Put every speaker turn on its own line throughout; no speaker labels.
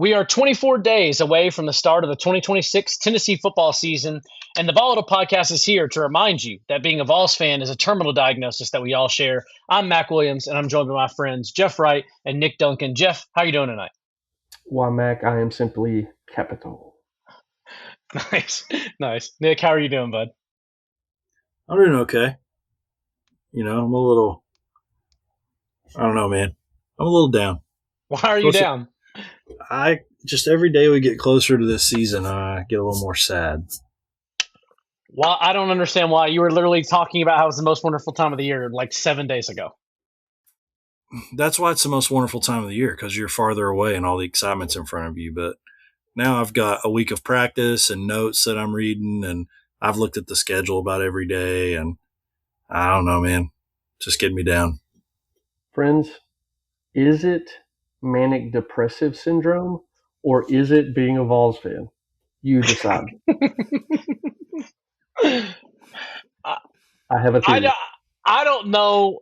We are 24 days away from the start of the 2026 Tennessee football season, and the Volatile Podcast is here to remind you that being a Vols fan is a terminal diagnosis that we all share. I'm Mac Williams, and I'm joined by my friends Jeff Wright and Nick Duncan. Jeff, how you doing tonight?
Why, Mac, I am simply capital.
Nice, nice. Nick, how are you doing, bud?
I'm doing okay. I'm a little, I don't know, man. I'm a little down.
Why are you down?
I just every day we get closer to this season, I get a little more sad.
Well, I don't understand why. You were literally talking about how it's the most wonderful time of the year like 7 days ago.
That's why it's the most wonderful time of the year, because you're farther away and all the excitement's in front of you. But now I've got a week of practice and notes that I'm reading, and I've looked at the schedule about every day, and I don't know, man. Just getting me down.
Friends, is it manic depressive syndrome or is it being a Vols fan? You decide. I have a theory.
I don't know.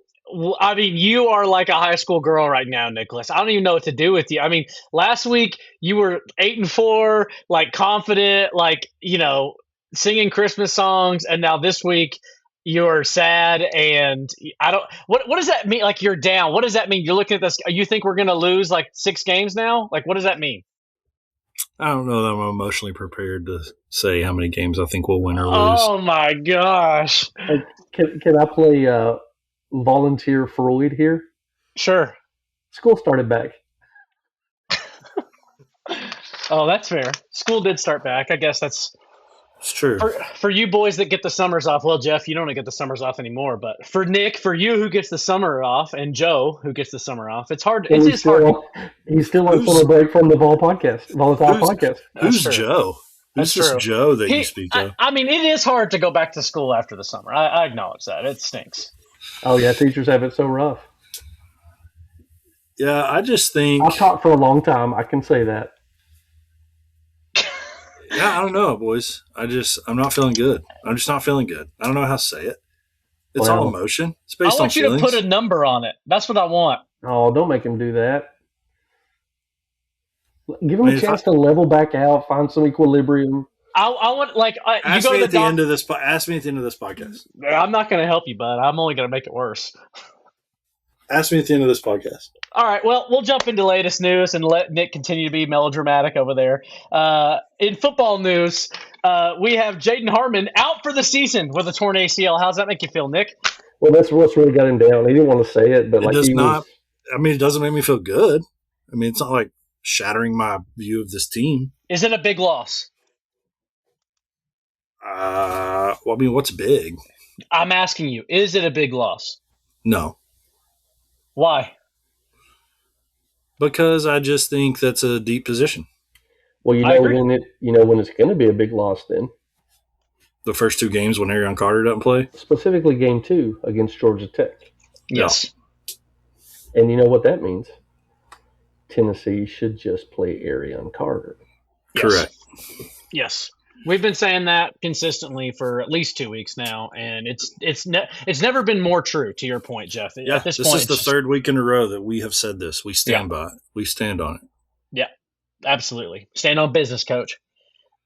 I mean, you are like a high school girl right now, Nicholas. I don't even know what to do with you. I mean, last week you were 8-4, like confident, like, singing Christmas songs. And now this week you're sad. And I don't, what does that mean? Like, you're down. What does that mean? You're looking at this. You think we're going to lose like 6 games now? Like, what does that mean?
I don't know that I'm emotionally prepared to say how many games I think we'll win or lose.
Oh my gosh.
Can I play volunteer Freud here?
Sure.
School started back.
Oh, that's fair. School did start back. I guess that's
true.
For you boys that get the summers off. Well, Jeff, you don't get the summers off anymore. But for Nick, for you who gets the summer off, and Joe who gets the summer off, it's hard. It is hard.
He's still on summer break from the Volatile Podcast.
Who's Joe? Who's this Joe that you speak of?
I mean, it is hard to go back to school after the summer. I acknowledge that. It stinks.
Oh, yeah. Teachers have it so rough.
Yeah, I just think...
I've taught for a long time. I can say that.
Yeah, I don't know, boys. I'm not feeling good. I'm just not feeling good. I don't know how to say it. It's all emotion. It's based on
I want you
feelings.
to put a number on it. That's what I want.
Oh, don't make him do that. Give him a chance to level back out, find some equilibrium.
I want, like,
ask me at the end of this podcast.
I'm not going to help you, bud. I'm only going to make it worse.
Ask me at the end of this podcast.
All right, well, we'll jump into latest news and let Nick continue to be melodramatic over there. In football news, we have Jaden Harmon out for the season with a torn ACL. How does that make you feel, Nick?
Well, that's what's really got him down. He didn't want to say it, but
it doesn't make me feel good. I mean, it's not like shattering my view of this team.
Is it a big loss?
What's big?
I'm asking you, is it a big loss?
No.
Why?
Because I just think that's a deep position.
Well, when it's going to be a big loss then.
The first 2 games when Arion Carter doesn't play?
Specifically game 2 against Georgia Tech.
Yes.
No. And you know what that means? Tennessee should just play Arion Carter.
Yes.
Correct.
Yes. We've been saying that consistently for at least 2 weeks now, and it's never been more true, to your point, Jeff.
Yeah,
At this
point, is the third week in a row that we have said this. We stand by it. We stand on it.
Yeah, absolutely. Stand on business, coach.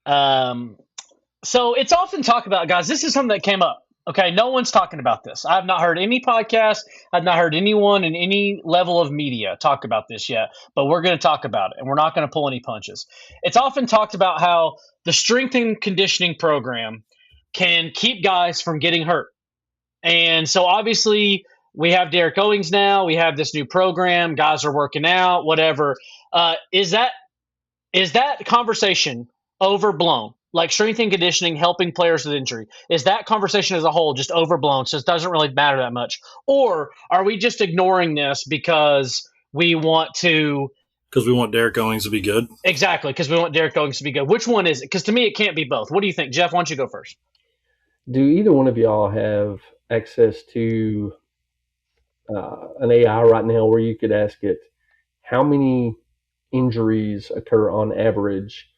So it's often talked about, guys, this is something that came up. Okay, no one's talking about this. I've not heard any podcast. I've not heard anyone in any level of media talk about this yet, but we're going to talk about it, and we're not going to pull any punches. It's often talked about how the strength and conditioning program can keep guys from getting hurt. And so obviously we have Derek Owings now. We have this new program. Guys are working out, whatever. Is that conversation overblown? Like strength and conditioning, helping players with injury. Is that conversation as a whole just overblown, so it doesn't really matter that much? Or are we just ignoring this because we want to –
because we want Derek Owings to be good?
Exactly, because we want Derek Owings to be good. Which one is it? Because to me, it can't be both. What do you think? Jeff, why don't you go first?
Do either one of y'all have access to an AI right now where you could ask it how many injuries occur on average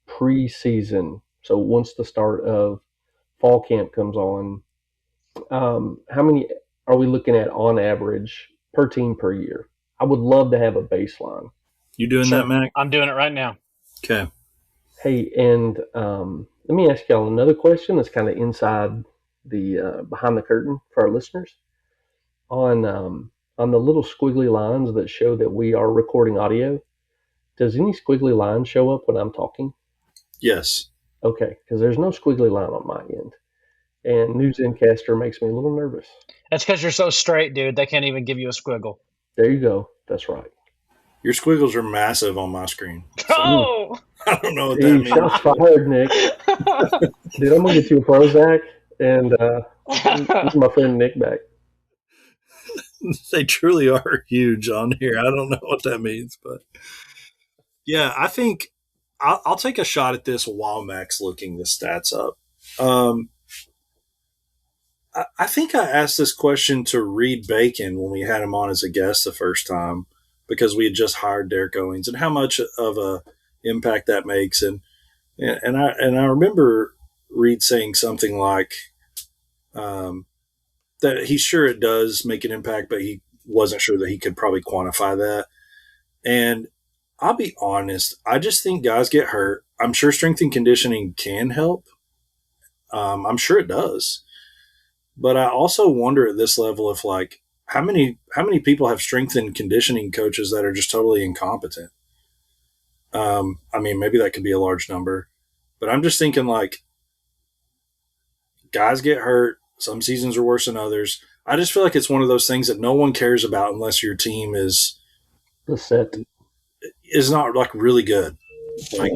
pre-season? So once the start of fall camp comes on, how many are we looking at on average per team per year? I would love to have a baseline.
You doing
Sure.
that, Mac?
I'm doing it right now.
Okay.
Hey, and let me ask y'all another question that's kind of inside the behind the curtain for our listeners. On the little squiggly lines that show that we are recording audio, does any squiggly line show up when I'm talking?
Yes.
Okay, because there's no squiggly line on my end. And News Newscaster makes me a little nervous.
That's because you're so straight, dude. They can't even give you a squiggle.
There you go. That's right.
Your squiggles are massive on my screen.
Oh!
I don't know what that
Hey,
means.
shots fired, Nick. Dude, I'm going to get you a Prozac and give my friend Nick back.
They truly are huge on here. I don't know what that means, but yeah, I think I'll take a shot at this while Mac's looking the stats up. I think I asked this question to Reed Bacon when we had him on as a guest the first time because we had just hired Derek Owens and how much of a impact that makes. And I remember Reed saying something like that he's sure it does make an impact, but he wasn't sure that he could probably quantify that. And I'll be honest, I just think guys get hurt. I'm sure strength and conditioning can help. I'm sure it does. But I also wonder at this level if like how many people have strength and conditioning coaches that are just totally incompetent? I mean, maybe that could be a large number, but I'm just thinking like guys get hurt. Some seasons are worse than others. I just feel like it's one of those things that no one cares about unless your team is not like really good. Like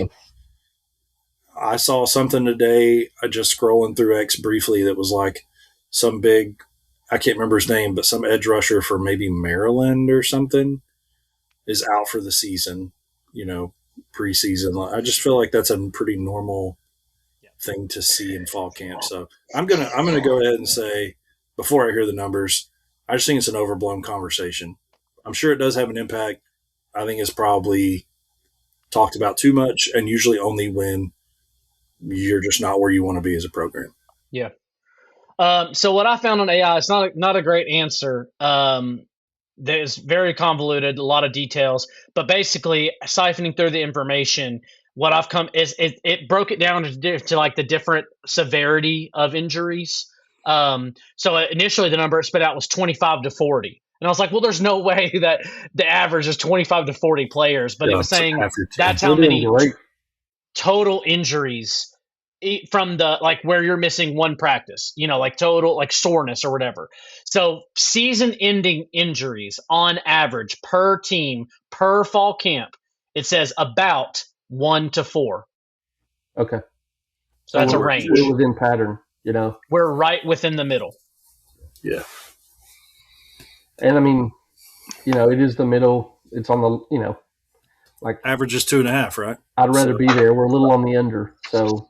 I saw something today, just scrolling through X briefly that was like some big, I can't remember his name, but some edge rusher for maybe Maryland or something is out for the season, preseason. I just feel like that's a pretty normal thing to see in fall camp. So I'm gonna go ahead and say, before I hear the numbers, I just think it's an overblown conversation. I'm sure it does have an impact. I think it's probably talked about too much, and usually only when you're just not where you want to be as a program.
Yeah. So what I found on AI, it's not a great answer. There's very convoluted, a lot of details, but basically siphoning through the information, what I've come is it broke it down to like the different severity of injuries. So initially the number it spit out was 25 to 40. And I was like, well, there's no way that the average is 25 to 40 players, but it was saying that's how many total injuries from the like where you're missing one practice, like total like soreness or whatever. So season-ending injuries on average per team per fall camp, it says about 1 to 4.
Okay,
so that's a range.
We're within pattern,
We're right within the middle.
Yeah,
and I mean, it is the middle. It's on the like
average is 2.5, right?
I'd rather be there. We're a little on the under, so.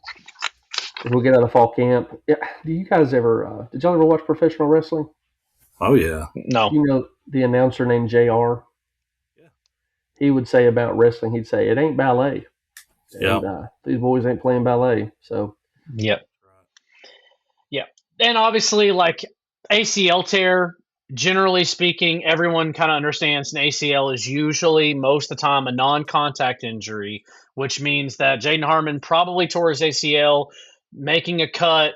If we get out of fall camp, do you guys ever? Did y'all ever watch professional wrestling?
Oh yeah.
No.
The announcer named JR.
Yeah.
He would say about wrestling. He'd say it ain't ballet.
Yeah.
And, these boys ain't playing ballet. So.
Yep. Yeah, and obviously, like ACL tear. Generally speaking, everyone kind of understands an ACL is usually most of the time a non-contact injury, which means that Jaden Harmon probably tore his ACL. Making a cut,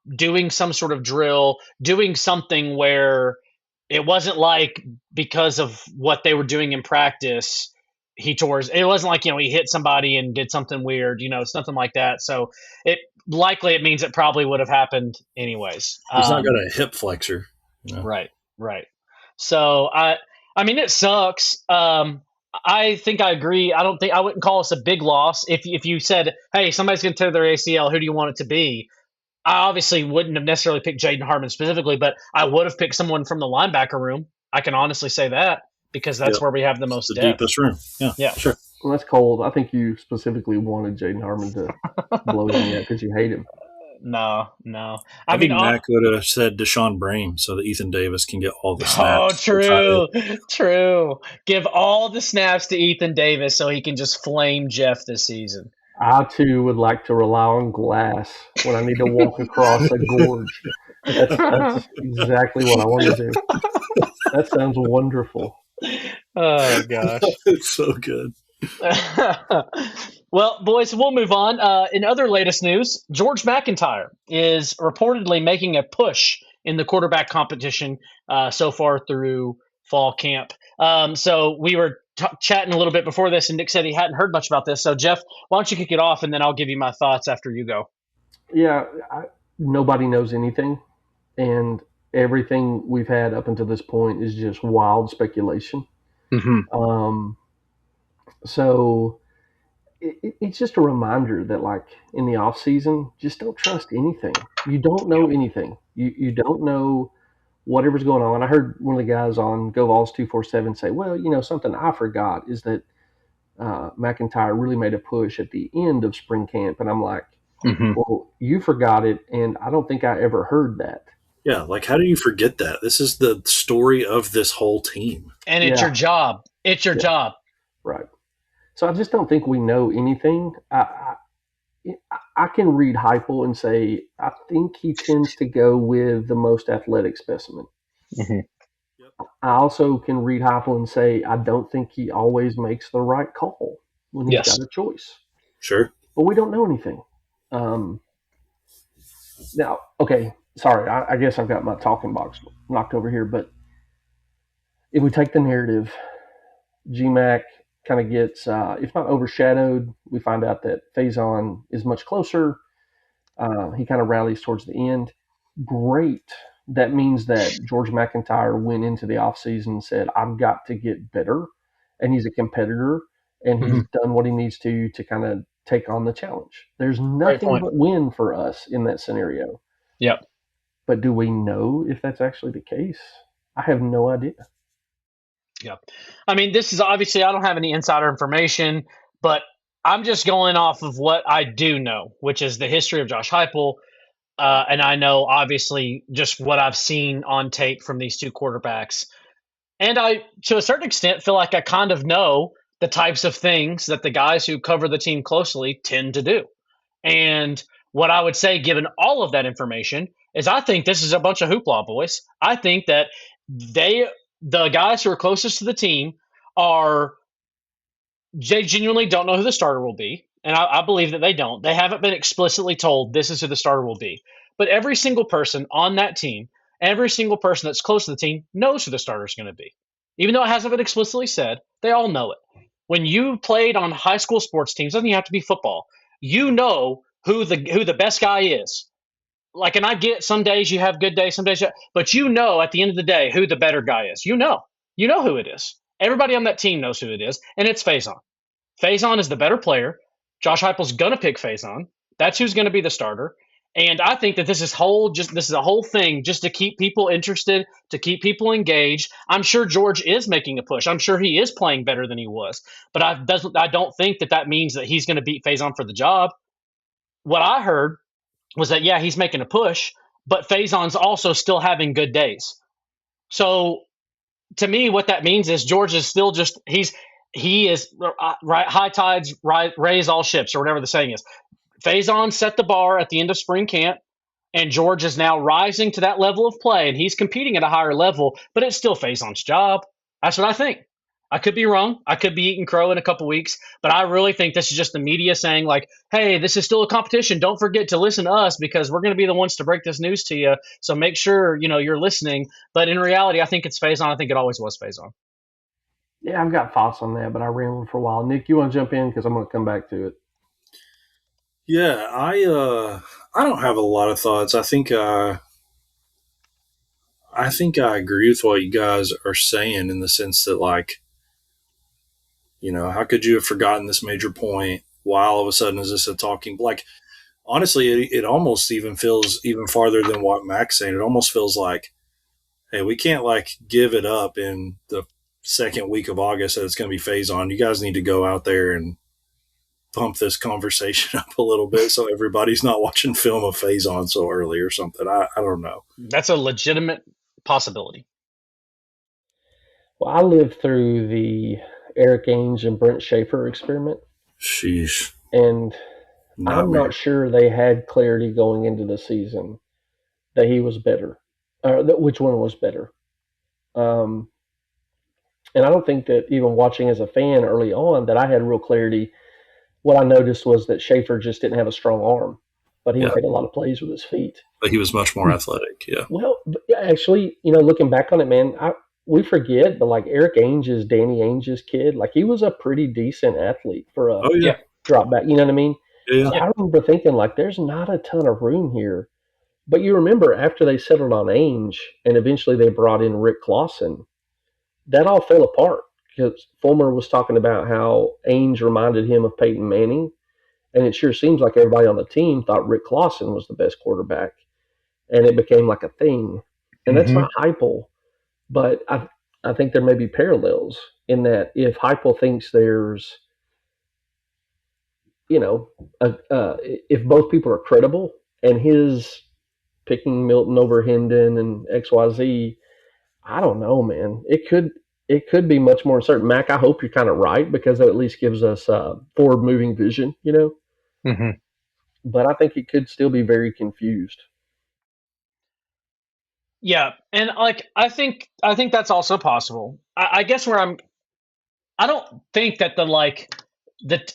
doing some sort of drill, doing something where it wasn't like because of what they were doing in practice, he tore his, it wasn't like, he hit somebody and did something weird, something like that. So it means it probably would have happened anyways.
He's not got a hip flexor.
Right. So I mean, it sucks. I think I agree. I wouldn't call us a big loss. If you said, hey, somebody's going to tear their ACL, who do you want it to be? I obviously wouldn't have necessarily picked Jaden Harmon specifically, but I would have picked someone from the linebacker room. I can honestly say that because that's where we have the most depth.
Deepest room. Yeah, sure.
Well, that's cold. I think you specifically wanted Jaden Harmon to blow him out because you hate him.
No.
I mean, Mac would have said Deshaun Brame so that Ethan Davis can get all the snaps.
Oh, true. Give all the snaps to Ethan Davis so he can just flame Jeff this season.
I, too, would like to rely on glass when I need to walk across a gorge. That's exactly what I want to do. That sounds wonderful.
Oh gosh.
It's so good.
Well, boys, we'll move on. In other latest news, George McIntyre is reportedly making a push in the quarterback competition so far through fall camp. So we were chatting a little bit before this, and Nick said he hadn't heard much about this. So, Jeff, why don't you kick it off, and then I'll give you my thoughts after you go.
Yeah, nobody knows anything, and everything we've had up until this point is just wild speculation.
Mm-hmm.
So it's just a reminder that, like, in the off season, just don't trust anything. You don't know anything. You don't know whatever's going on. I heard one of the guys on GoVols 247 say, "Well, something I forgot is that McIntyre really made a push at the end of spring camp," and I'm like,
Mm-hmm.
"Well, you forgot it, and I don't think I ever heard that."
Yeah, like how do you forget that? This is the story of this whole team.
And it's your job. It's your job.
Right. So I just don't think we know anything. I can read Heupel and say I think he tends to go with the most athletic specimen.
Mm-hmm.
I also can read Heupel and say I don't think he always makes the right call when he's got a choice.
Sure.
But we don't know anything. Now, okay, sorry, I guess I've got my talking box knocked over here, but if we take the narrative, GMAC kind of gets, if not overshadowed, we find out that Faizon is much closer. He kind of rallies towards the end. Great. That means that George McIntyre went into the offseason and said, I've got to get better. And he's a competitor, and he's done what he needs to kind of take on the challenge. There's nothing but win for us in that scenario.
Yep.
But do we know if that's actually the case? I have no idea.
Yep. I mean, this is obviously, I don't have any insider information, but I'm just going off of what I do know, which is the history of Josh Heupel. And I know, obviously, just what I've seen on tape from these two quarterbacks. And I, to a certain extent, feel like I kind of know the types of things that the guys who cover the team closely tend to do. And what I would say, given all of that information, is I think this is a bunch of hoopla, boys. I think that the guys who are closest to the team they genuinely don't know who the starter will be. And I believe that they don't. They haven't been explicitly told this is who the starter will be. But every single person on that team, every single person that's close to the team knows who the starter is going to be. Even though it hasn't been explicitly said, they all know it. When you played on high school sports teams, doesn't even have to be football. You know who the best guy is. Like, and I get some days you have good days, some days but you know at the end of the day who the better guy is. You know who it is. Everybody on that team knows who it is, and it's Faizon. Faizon is the better player. Josh Heupel's gonna pick Faizon. That's who's gonna be the starter. And I think that this is a whole thing just to keep people interested, to keep people engaged. I'm sure George is making a push. I'm sure he is playing better than he was. But I don't think that means that he's going to beat Faizon for the job. What I heard was that, yeah, he's making a push, but Faison's also still having good days. So to me, what that means is George is still just he is right. High tides raise all ships, or whatever the saying is. Faizon set the bar at the end of spring camp, and George is now rising to that level of play, and he's competing at a higher level. But it's still Faizon's job. That's what I think. I could be wrong. I could be eating crow in a couple weeks, but I really think this is just the media saying, like, hey, this is still a competition. Don't forget to listen to us because we're going to be the ones to break this news to you. So make sure, you're listening. But in reality, I think it's Faizon. I think it always was Faizon.
Yeah, I've got thoughts on that, but I rambled for a while. Nick, you want to jump in? Because I'm going to come back to it.
Yeah, I don't have a lot of thoughts. I think I agree with what you guys are saying in the sense that, like, how could you have forgotten this major point? Why all of a sudden is this a talking? Like, honestly, it almost even feels even farther than what Mac's saying. It almost feels like, hey, we can't like give it up in the second week of August that it's going to be Faizon. You guys need to go out there and pump this conversation up a little bit so everybody's not watching film of Faizon so early or something. I don't know.
That's a legitimate possibility.
Well, I lived through the Eric Ainge and Brent Schaefer experiment.
Sheesh.
And I'm not sure they had clarity going into the season that he was better, or which one was better. And I don't think that even watching as a fan early on that I had real clarity. What I noticed was that Schaefer just didn't have a strong arm, but he
Yeah.
made a lot of plays with his feet.
But he was much more athletic. Yeah.
Well, actually, looking back on it, man, we forget, but like Eric Ainge's, Danny Ainge's kid, like he was a pretty decent athlete for a
Oh, yeah.
drop back. You know what I mean?
Yeah.
So I remember thinking like, there's not a ton of room here. But you remember after they settled on Ainge and eventually they brought in Rick Clausen, that all fell apart because Fulmer was talking about how Ainge reminded him of Peyton Manning. And it sure seems like everybody on the team thought Rick Clausen was the best quarterback. And it became like a thing. And that's not Heupel. But I think there may be parallels in that if Heupel thinks there's, if both people are credible and his picking Milton over Hendon and XYZ, I don't know, man. It could be much more uncertain. Mac, I hope you're kind of right because that at least gives us forward moving vision,
Mm-hmm.
But I think it could still be very confused.
Yeah, and like I think that's also possible. I guess I don't think that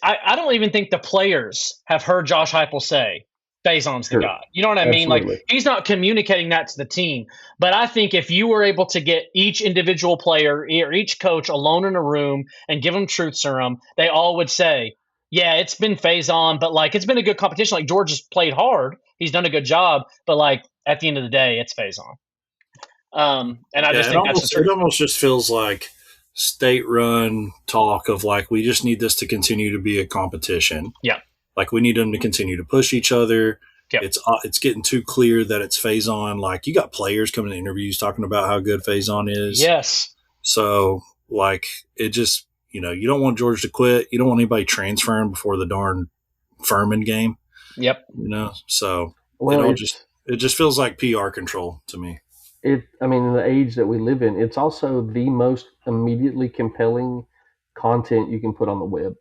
I don't even think the players have heard Josh Heupel say Faison's the
Sure.
guy. You know what I mean?
Absolutely.
Like he's not communicating that to the team. But I think if you were able to get each individual player or each coach alone in a room and give them truth serum, they all would say, "Yeah, it's been Faizon, but like it's been a good competition. Like George has played hard. He's done a good job, but like at the end of the day, it's Faizon." And I just think that's the truth.
It almost just feels like state-run talk of like we just need this to continue to be a competition.
Yeah,
like we need them to continue to push each other.
Yep.
It's getting too clear that it's Faizon. Like you got players coming to interviews talking about how good Faizon is.
Yes.
So like it just you don't want George to quit. You don't want anybody transferring before the darn Furman game.
Yep.
So
Well,
it just feels like PR control to me.
In the age that we live in, it's also the most immediately compelling content you can put on the web.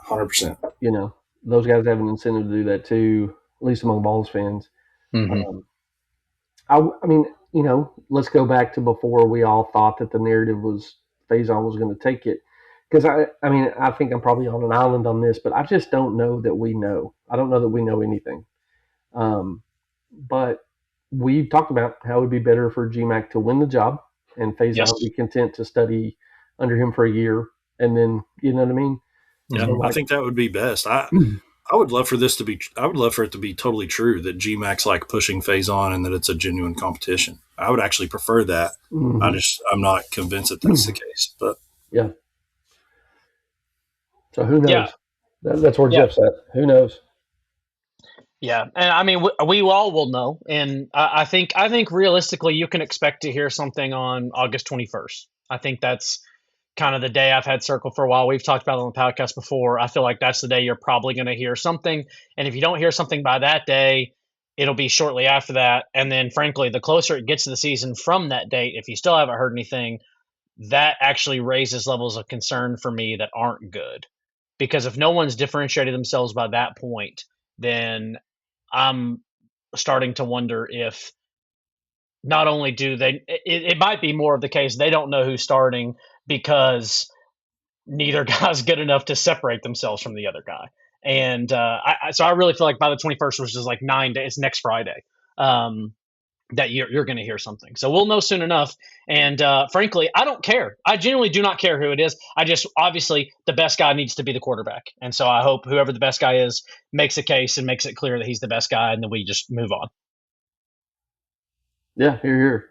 100%.
Those guys have an incentive to do that too, at least among Vols fans.
Mm-hmm.
Let's go back to before we all thought that the narrative was Faizon was going to take it. Because I think I'm probably on an island on this, but I just don't know that we know. I don't know that we know anything. But we've talked about how it would be better for GMAC to win the job and Faizon would be content to study under him for a year. And then, you know what I mean?
Yeah, so I think that would be best. I would love for it to be totally true that GMAC's like pushing Faizon and that it's a genuine competition. I would actually prefer that.
Mm-hmm.
I'm not convinced that that's the case, but
yeah. So who knows? Yeah. That's where Jeff's at. Who knows?
Yeah, and I mean, we all will know, and I think realistically, you can expect to hear something on August 21st. I think that's kind of the day I've had circled for a while. We've talked about it on the podcast before. I feel like that's the day you're probably going to hear something, and if you don't hear something by that day, it'll be shortly after that. And then, frankly, the closer it gets to the season from that date, if you still haven't heard anything, that actually raises levels of concern for me that aren't good, because if no one's differentiated themselves by that point, then I'm starting to wonder if not only do they, it might be more of the case they don't know who's starting because neither guy's good enough to separate themselves from the other guy. And so I really feel like by the 21st, which is like 9 days, next Friday, that you're going to hear something. So we'll know soon enough. And frankly, I don't care. I genuinely do not care who it is. Obviously, the best guy needs to be the quarterback. And so I hope whoever the best guy is makes a case and makes it clear that he's the best guy, and then we just move on.
Yeah, here.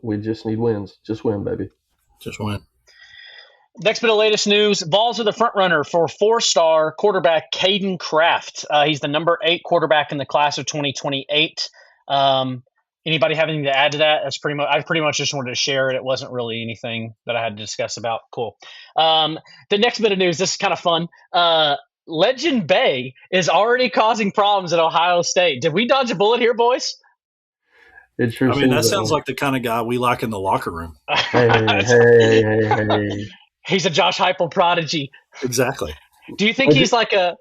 We just need wins. Just win, baby.
Just win.
Next bit of latest news, Vols are the front runner for 4-star quarterback Caden Kraft. He's the number 8 quarterback in the class of 2028. Anybody have anything to add to that? I pretty much just wanted to share it. It wasn't really anything that I had to discuss about. Cool. The next bit of news, this is kind of fun. Legend Bay is already causing problems at Ohio State. Did we dodge a bullet here, boys?
It sure
that sounds like the kind of guy we like in the locker room.
Hey.
He's a Josh Heupel prodigy.
Exactly.
Do you think he's like a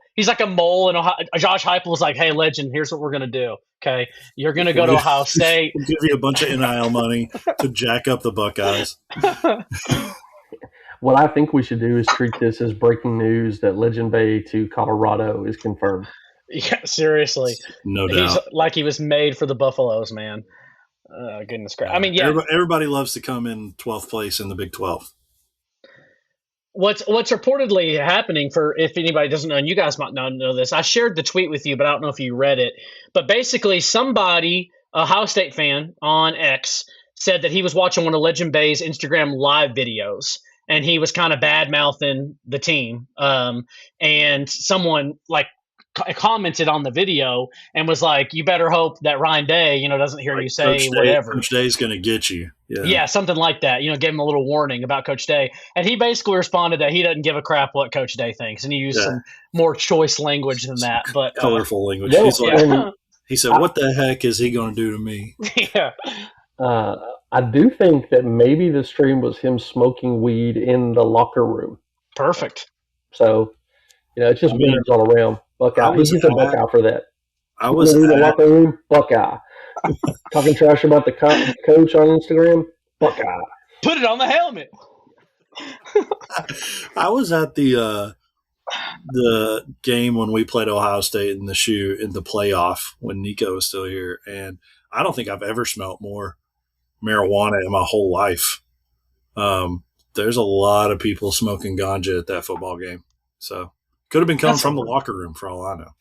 mole and Josh Heupel was like, "Hey, Legend, here's what we're gonna do. Okay, you're gonna go to Ohio State.
We'll give you a bunch of NIL money to jack up the Buckeyes."
What I think we should do is treat this as breaking news that Legend Bay to Colorado is confirmed.
Yeah, seriously.
No
He's
doubt.
like he was made for the Buffaloes, man. Goodness gracious. I mean, yeah.
Everybody loves to come in 12th place in the Big 12.
What's reportedly happening, for if anybody doesn't know, and you guys might not know this, I shared the tweet with you, but I don't know if you read it. But basically, somebody, a Ohio State fan on X, said that he was watching one of Legend Bay's Instagram live videos, and he was kind of bad mouthing the team. And someone commented on the video and was like, "You better hope that Ryan Day, doesn't hear you say whatever."
Coach Day's going to get you.
Yeah, something like that. Gave him a little warning about Coach Day. And he basically responded that he doesn't give a crap what Coach Day thinks. And he used some more choice language than that. But
colorful language. He said, what the heck is he going to do to me?
Yeah.
I do think that maybe the stream was him smoking weed in the locker room.
Perfect.
So, it's just winners all around. Buckeye. He's a Buckeye for that.
I was
in the locker room. Buckeye. Talking trash about the coach on Instagram. Buckeye.
Put it on the helmet.
I was at the game when we played Ohio State in the shoe in the playoff when Nico was still here, and I don't think I've ever smelt more marijuana in my whole life. There's a lot of people smoking ganja at that football game, so could have been coming from the locker room for all I know.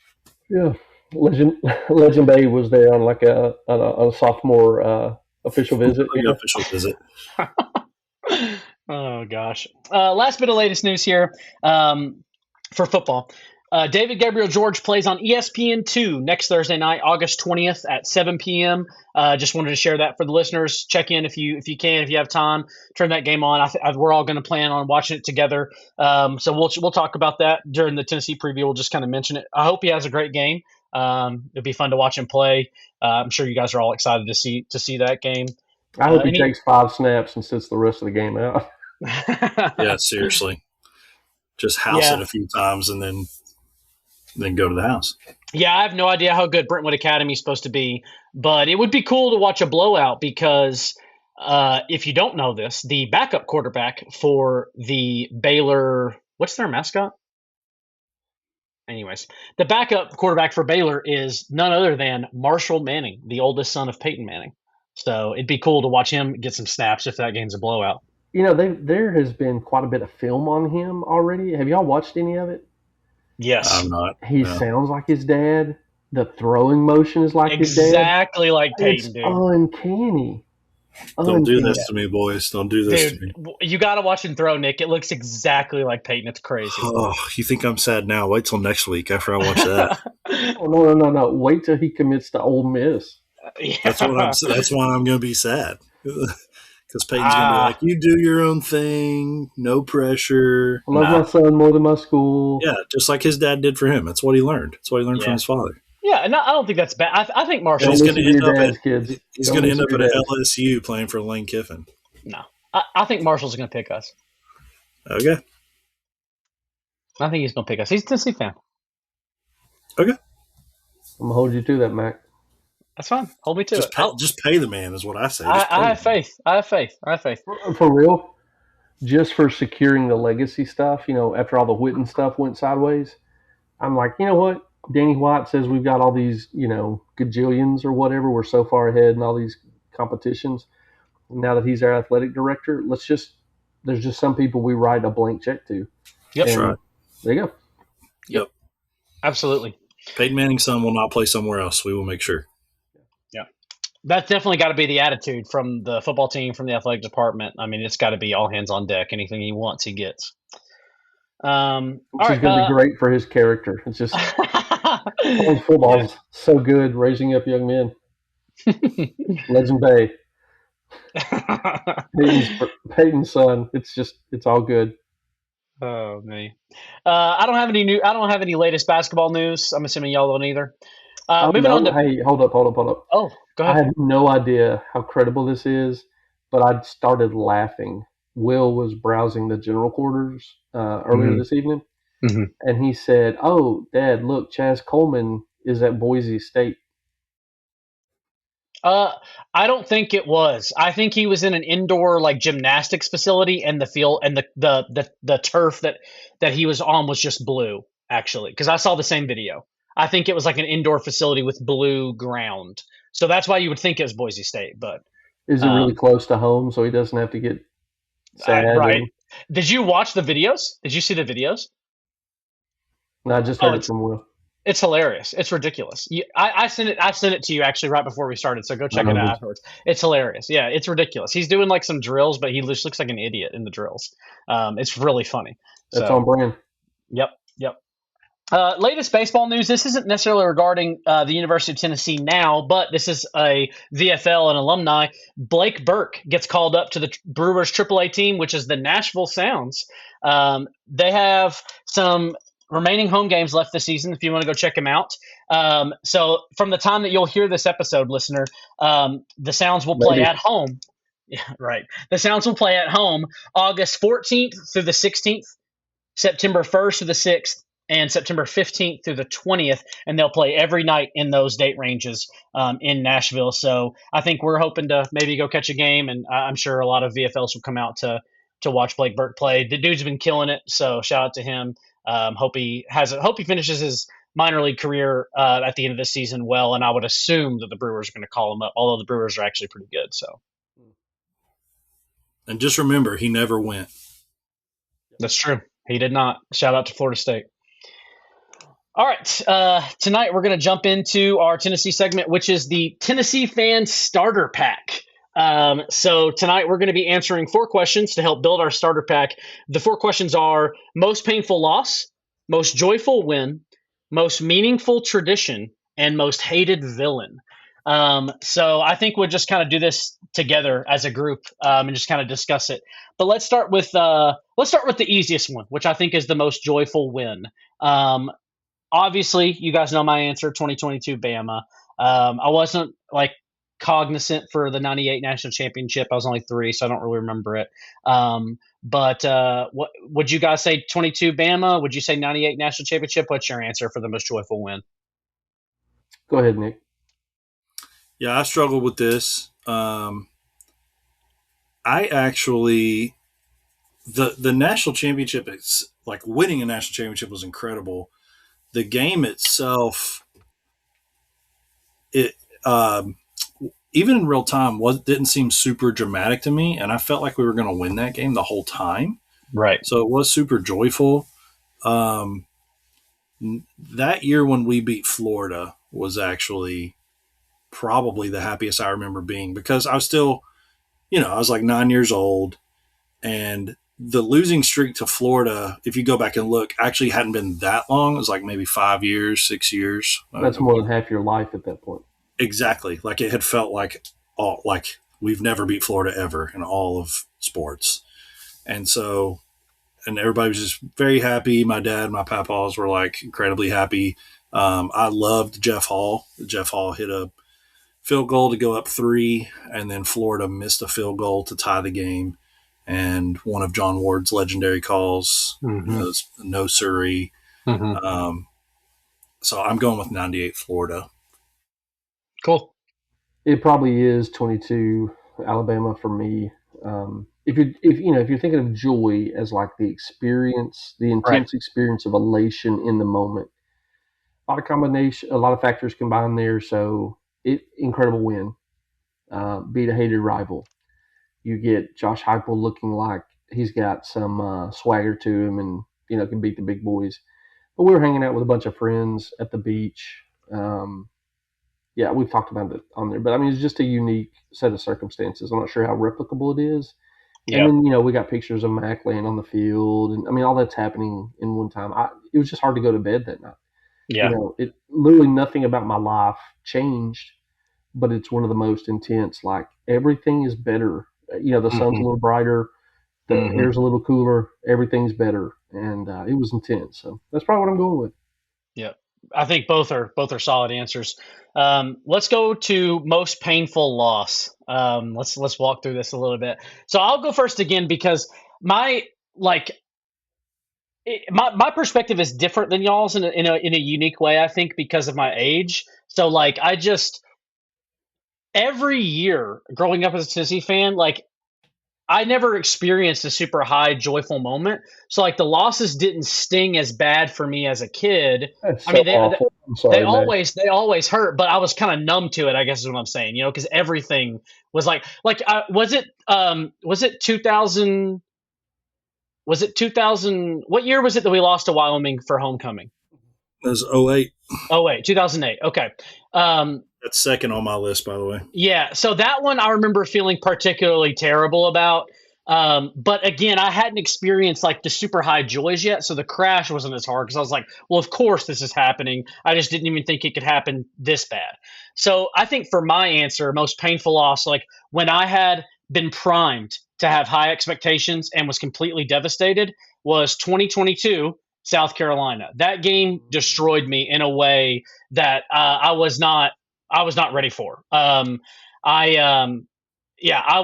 Yeah, Legend Bay was there on like a sophomore official visit.
Official visit.
Oh gosh. Last bit of latest news here for football. David Gabriel George plays on ESPN2 next Thursday night, August 20th at 7 p.m. Just wanted to share that for the listeners. Check in if you can, if you have time. Turn that game on. We're all going to plan on watching it together. So we'll talk about that during the Tennessee preview. We'll just kind of mention it. I hope he has a great game. It'll be fun to watch him play. I'm sure you guys are all excited to see that game.
I hope he takes 5 snaps and sits the rest of the game out.
Yeah, seriously. Just house it a few times and then go to the house.
Yeah, I have no idea how good Brentwood Academy is supposed to be, but it would be cool to watch a blowout because if you don't know this, the backup quarterback for the Baylor, what's their mascot? Anyways, the backup quarterback for Baylor is none other than Marshall Manning, the oldest son of Peyton Manning. So it'd be cool to watch him get some snaps if that game's a blowout.
There has been quite a bit of film on him already. Have y'all watched any of it?
Yes.
I'm not.
He sounds like his dad. The throwing motion is like his dad.
Exactly like Peyton,
it's
dude.
Uncanny.
Don't do this to me, boys. Don't do this to me.
You got to watch him throw, Nick. It looks exactly like Peyton. It's crazy.
Oh, you think I'm sad now? Wait till next week after I watch that.
Oh, no. Wait till he commits to Ole Miss.
Yeah.
That's why I'm going to be sad. Because Peyton's going to be like, you do your own thing, no pressure.
I love my son more than my school.
Yeah, just like his dad did for him. That's what he learned. That's what he learned from his father.
Yeah, and I don't think that's bad. I think Marshall.
He's going to end up at LSU playing for Lane Kiffin.
No, I think Marshall's going to pick us.
Okay.
I think he's going to pick us. He's a Tennessee fan.
Okay.
I'm going to hold you to that, Mac.
That's fine. Hold me to it.
Just pay the man is what I say.
I have faith. I have faith.
For real, just for securing the legacy stuff, after all the Witten stuff went sideways, I'm like, you know what? Danny White says we've got all these, gajillions or whatever. We're so far ahead in all these competitions. Now that he's our athletic director, there's just some people we write a blank check to.
Yep.
That's right.
There you go.
Yep.
Absolutely.
Peyton Manning's son will not play somewhere else. We will make sure.
Yeah. That's definitely got to be the attitude from the football team, from the athletic department. I mean, it's got to be all hands on deck. Anything he wants, he gets.
Which is going to be great for his character. It's just college football is so good, raising up young men. Legend Bay, Peyton's son. It's all good.
Oh man, I don't have any latest basketball news. I'm assuming y'all don't either. Moving on to.
Hey, hold up.
Oh, go ahead.
I have no idea how credible this is, but I started laughing. Will was browsing the general quarters earlier this evening, and he said, "Oh, Dad, look, Chaz Coleman is at Boise State."
Uh, I don't think it was. I think he was in an indoor like gymnastics facility, and the field and the turf that he was on was just blue. Actually, because I saw the same video. I think it was like an indoor facility with blue ground. So that's why you would think it was Boise State. But
Is it really
um,
close to home so he doesn't have to get sad?
right.
And
Did you watch the videos? Did you see the videos?
no, I just
Oh,
heard it from Will.
it's hilarious. It's ridiculous. I sent it. I sent it to you actually right before we started. So go check it
Oh,
out
did
afterwards. It's hilarious. Yeah, it's ridiculous. He's doing like some drills, but he just looks like an idiot in the drills. It's really funny.
that's on
So
brand.
yep, yep. Latest baseball news. This isn't necessarily regarding the University of Tennessee now, but this is a VFL and alumni. Blake Burke gets called up to the Brewers AAA team, which is the Nashville Sounds. They have some remaining home games left this season if you want to go check them out. So from the time that you'll hear this episode, listener, the Sounds will play
Maybe.
at home. Yeah, right. The Sounds will play at home August 14th through the 16th, September 1st through the 6th, and September 15th through the 20th, and they'll play every night in those date ranges in Nashville. So I think we're hoping to maybe go catch a game, and I'm sure a lot of VFLs will come out to watch Blake Burke play. The dude's been killing it, so shout out to him. Hope he finishes his minor league career at the end of this season well, and I would assume that the Brewers are going to call him up, although the Brewers are actually pretty good. So
And just remember, he never went.
that's true. He did not. Shout out to Florida State. All right. Tonight we're going to jump into our Tennessee segment, which is the Tennessee Fan Starter Pack. So tonight we're going to be answering 4 questions to help build our starter pack. The 4 questions are most painful loss, most joyful win, most meaningful tradition, and most hated villain. So I think we'll just kind of do this together as a group and just kind of discuss it. But let's start with the easiest one, which I think is the most joyful win. Obviously, you guys know my answer, 2022 Bama. I wasn't like cognizant for the 98 national championship. I was only 3, so I don't really remember it. But what would you guys say, 22 Bama? Would you say 98 national championship? What's your answer for the most joyful win?
Go ahead, Nick.
Yeah, I struggled with this. I actually the national championship. It's like winning a national championship was incredible. The game itself, it even in real time didn't seem super dramatic to me, and I felt like we were going to win that game the whole time.
Right.
So it was super joyful. That year when we beat Florida was actually probably the happiest I remember being because I was still, I was like 9 years old, and the losing streak to Florida, if you go back and look, actually hadn't been that long. It was like maybe 5 years, 6 years.
That's more than half your life at that point.
Exactly. Like it had felt like we've never beat Florida ever in all of sports. And so, and everybody was just very happy. My dad, my papas were like incredibly happy. I loved Jeff Hall. Jeff Hall hit a field goal to go up 3, and then Florida missed a field goal to tie the game. And one of John Ward's legendary calls was no Surrey. So I'm going with 98 Florida.
Cool.
It probably is 22 Alabama for me. If you're thinking of joy as like the experience, the intense experience of elation in the moment, a lot of factors combined there. So incredible win, beat a hated rival. You get Josh Heupel looking like he's got some swagger to him, and can beat the big boys. But we were hanging out with a bunch of friends at the beach. Yeah, we've talked about it on there, but I mean, it's just a unique set of circumstances. I'm not sure how replicable it is.
Yeah.
And then, we got pictures of Mac laying on the field, and I mean, all that's happening in one time. It was just hard to go to bed that night.
Yeah.
Literally nothing about my life changed, but it's one of the most intense. Like everything is better. The sun's a little brighter, the air's a little cooler, everything's better, and it was intense. So that's probably what I'm going with.
Yeah. I think both are solid answers. Let's go to most painful loss. Let's walk through this a little bit. So I'll go first again because my perspective is different than y'all's in a unique way. I think because of my age. So every year growing up as a Tennessee fan, like I never experienced a super high joyful moment. So like the losses didn't sting as bad for me as a kid.
That's
I
so
mean,
awful. I'm
they
sorry, Mac.
always hurt, but I was kind of numb to it, I guess is what I'm saying, because everything was was it 2000, was it 2000, what year was it that we lost to Wyoming for homecoming?
It was 08.
Oh wait, 2008. Okay.
That's second on my list, by the way.
Yeah, so that one I remember feeling particularly terrible about. But again, I hadn't experienced like the super high joys yet, so the crash wasn't as hard because I was like, well, of course this is happening. I just didn't even think it could happen this bad. So I think for my answer, most painful loss, like when I had been primed to have high expectations and was completely devastated, was 2022 South Carolina. That game destroyed me in a way that I was not ready for. I yeah, I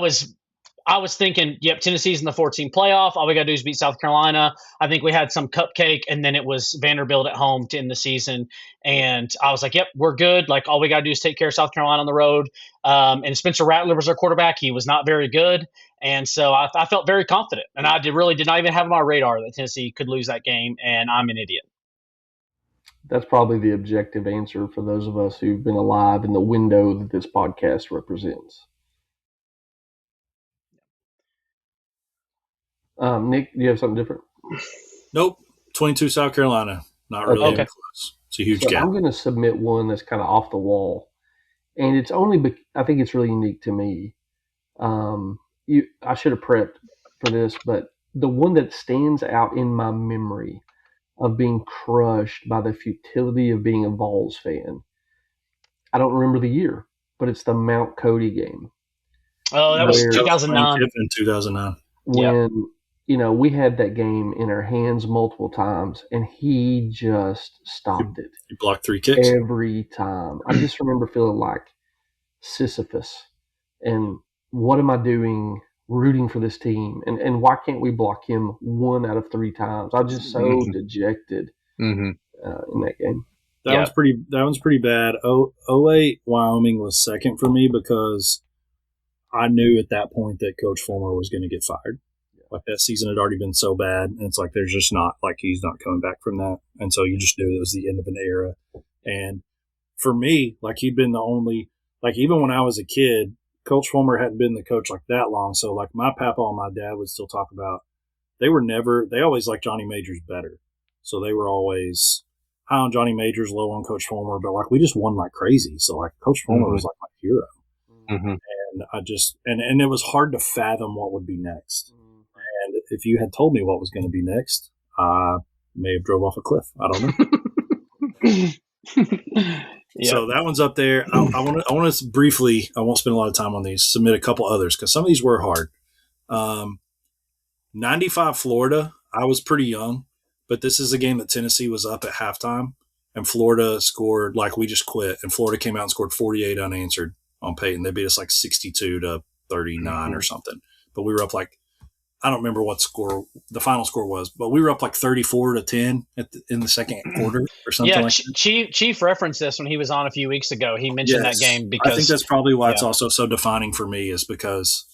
was thinking, yep, Tennessee's in the 14 playoff. All we got to do is beat South Carolina. I think we had some cupcake, and then it was Vanderbilt at home to end the season. And I was like, yep, we're good. Like, all we got to do is take care of South Carolina on the road. And Spencer Rattler was our quarterback. He was not very good. And so I felt very confident. And I really did not even have on my radar that Tennessee could lose that game. And I'm an idiot.
That's probably the objective answer for those of us who've been alive in the window that this podcast represents. Nick, do you have something different?
Nope. 22 South Carolina. Not really
Okay.
close. It's a huge
So
gap.
I'm going to submit one that's kind of off the wall, and it's only I think it's really unique to me. I should have prepped for this, but the one that stands out in my memory of being crushed by the futility of being a Vols fan. I don't remember the year, but it's the Mount Cody game.
Oh, that was
Where-
2009.
In 2009.
When we had that game in our hands multiple times, and he just stopped it
He blocked 3 kicks.
every time. I just remember feeling like Sisyphus, and what am I doing rooting for this team, and why can't we block him 1 out of 3 times? I was just so dejected in that game.
That one's pretty bad. 08 Wyoming was second for me because I knew at that point that Coach Fulmer was going to get fired. Like that season had already been so bad, and it's like there's just not, like, he's not coming back from that, and so you just knew it was the end of an era. And for me, like, he'd been the only, like, even when I was a kid, Coach Fulmer hadn't been the coach like that long. So like my papa and my dad would still talk about, they always liked Johnny Majors better. So they were always high on Johnny Majors, low on Coach Fulmer, but like we just won like crazy. So like Coach Fulmer was like my hero. And I just, and it was hard to fathom what would be next. And if you had told me what was going to be next, I may have drove off a cliff. I don't know. So that one's up there. I want to briefly, I won't spend a lot of time on these, submit a couple others because some of these were hard. 95 Florida, I was pretty young, but this is a game that Tennessee was up at halftime, and Florida scored, like we just quit, and Florida came out and scored 48 unanswered on Peyton. They beat us like 62-39 or something. But we were up like, I don't remember what score the final score was, but we were up like 34-10 in the second quarter or something like that.
Chief referenced this when he was on a few weeks ago. He mentioned that game because
I think that's probably why it's also so defining for me, is because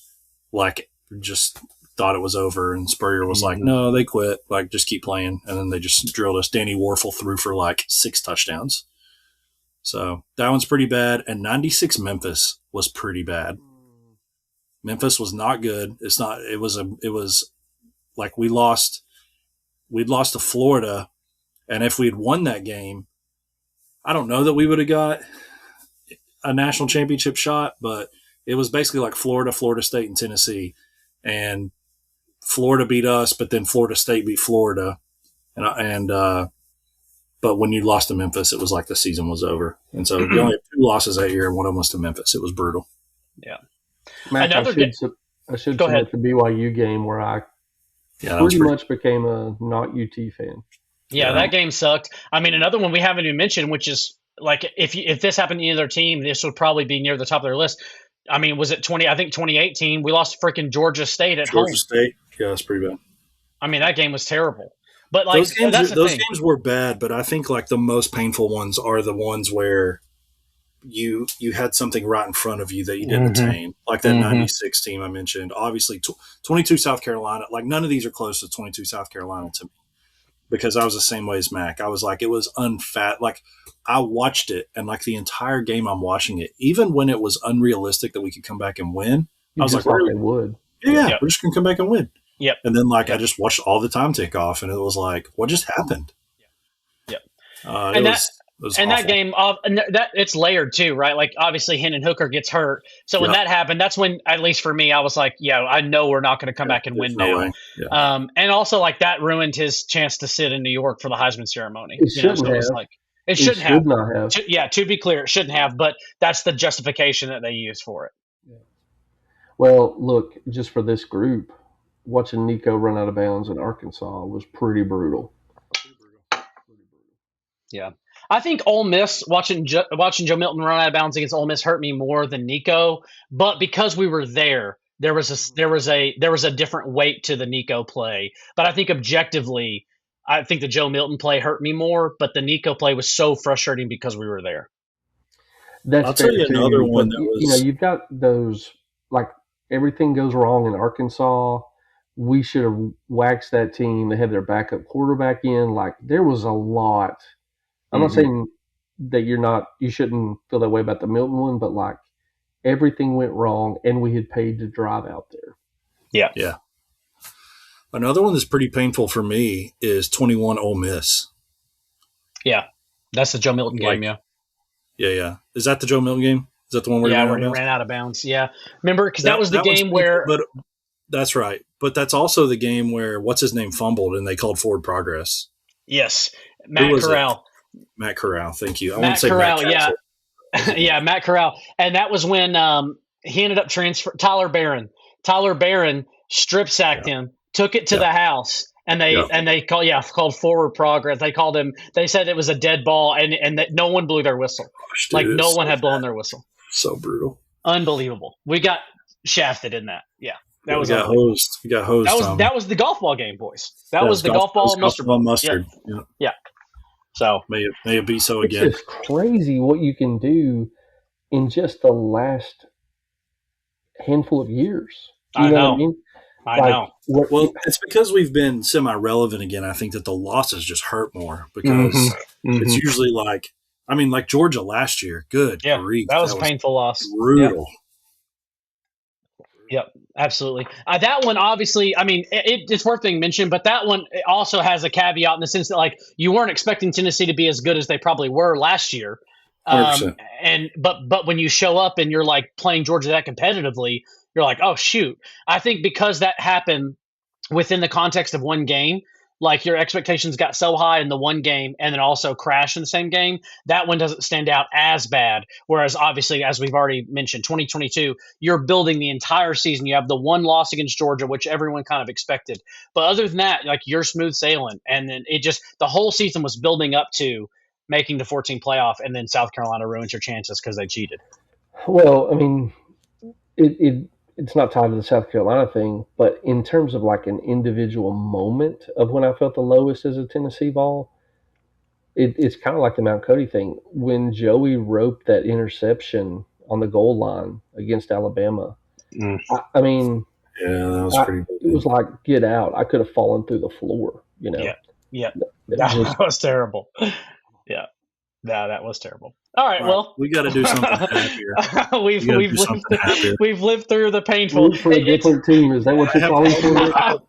like just thought it was over, and Spurrier was like, no, they quit, like just keep playing, and then they just drilled us. Danny Warfel threw for like 6 touchdowns. So that one's pretty bad. And 96 Memphis was pretty bad. Memphis was not good. It was like we'd lost to Florida. And if we'd won that game, I don't know that we would have got a national championship shot, but it was basically like Florida, Florida State, and Tennessee. And Florida beat us, but then Florida State beat Florida. But when you lost to Memphis, it was like the season was over. And so you only had 2 losses that year, and one of them was to Memphis. It was brutal.
Yeah.
Matt, I should submit the BYU game where I pretty much became a not UT fan.
Yeah, that game sucked. I mean, another one we haven't even mentioned, which is like if this happened to either team, this would probably be near the top of their list. I mean, was it 2018? We lost freaking Georgia State at home.
Georgia State, yeah, that's pretty bad.
I mean, that game was terrible. But like
those games were bad, but I think like the most painful ones are the ones where you had something right in front of you that you didn't attain, like that 96 team I mentioned. Obviously, 22 South Carolina, like none of these are close to 22 South Carolina to me, because I was the same way as Mac. I was like, it was unfat. Like, I watched it, and like the entire game I'm watching it, even when it was unrealistic that we could come back and win, I was like,
they would.
Yeah, we're just going to come back and win.
Yep.
And then, like, I just watched all the time tick off, and it was like, what just happened?
Yep.
It was
and
awful.
that game, that it's layered too, right? Like, obviously, Hendon Hooker gets hurt. So when that happened, that's when, at least for me, I was like, yeah, I know we're not going to come back and win now.
Yeah.
And also, like, that ruined his chance to sit in New York for the Heisman ceremony.
It shouldn't have.
It shouldn't
not have.
Yeah, to be clear, it shouldn't have, but that's the justification that they use for it.
Yeah. Well, look, just for this group, watching Nico run out of bounds in Arkansas was pretty brutal.
Yeah. I think Ole Miss, watching Joe Milton run out of bounds against Ole Miss hurt me more than Nico, but because we were there was a different weight to the Nico play. But I think objectively, I think the Joe Milton play hurt me more, but the Nico play was so frustrating because we were there.
I'll
tell you another one that was,
you've got those, like, everything goes wrong in Arkansas. We should have waxed that team. They had their backup quarterback in. Like, there was a lot. I'm not saying that you shouldn't feel that way about the Milton one, but like, everything went wrong, and we had paid to drive out there.
Yeah.
Yeah. Another one that's pretty painful for me is 21 Ole Miss.
Yeah. That's the Joe Milton game, yeah.
Yeah. Is that the Joe Milton game? Is that the one where
he ran out of bounds? Yeah. Remember, because that was the game where...
But that's right. But that's also the game where, what's his name, fumbled, and they called forward progress.
Yes. Matt Corral.
Matt Corral, thank you.
Matt Corral, yeah. Yeah, Matt Corral. And that was when he ended up Tyler Barron strip sacked him, took it to the house, and they called forward progress. They said it was a dead ball, and that no one blew their whistle.
Gosh, dude,
no one had blown their whistle.
So brutal.
Unbelievable. We got shafted in that. Yeah.
We got hosed.
That was the golf ball game, boys. That was the golf ball mustard. Yeah. So
may it be so again.
It's just crazy what you can do in just the last handful of years.
I know.
What I mean?
I know.
Well, it's because we've been semi-relevant again. I think that the losses just hurt more because it's usually like Georgia last year. Good grief.
That was a painful loss.
Brutal.
Yep, absolutely. That one, obviously, it's worth being mentioned, but that one also has a caveat in the sense that, like, you weren't expecting Tennessee to be as good as they probably were last year. But when you show up and you're like playing Georgia that competitively, you're like, oh shoot. I think because that happened within the context of one game, like your expectations got so high in the one game and then also crashed in the same game, that one doesn't stand out as bad. Whereas obviously, as we've already mentioned, 2022, you're building the entire season. You have the one loss against Georgia, which everyone kind of expected. But other than that, like, you're smooth sailing. And then the whole season was building up to making the 14 playoff, and then South Carolina ruins your chances because they cheated.
Well, it's not tied to the South Carolina thing, but in terms of like an individual moment of when I felt the lowest as a Tennessee ball, it's kind of like the Mount Cody thing. When Joey roped that interception on the goal line against Alabama,
yeah, that was pretty good.
It was like, get out. I could have fallen through the floor,
Yeah. That was terrible. Yeah. No, that was terrible. All right, well,
we got to do something happier.
We've lived through the painful.
For a different team, is that what you're calling for?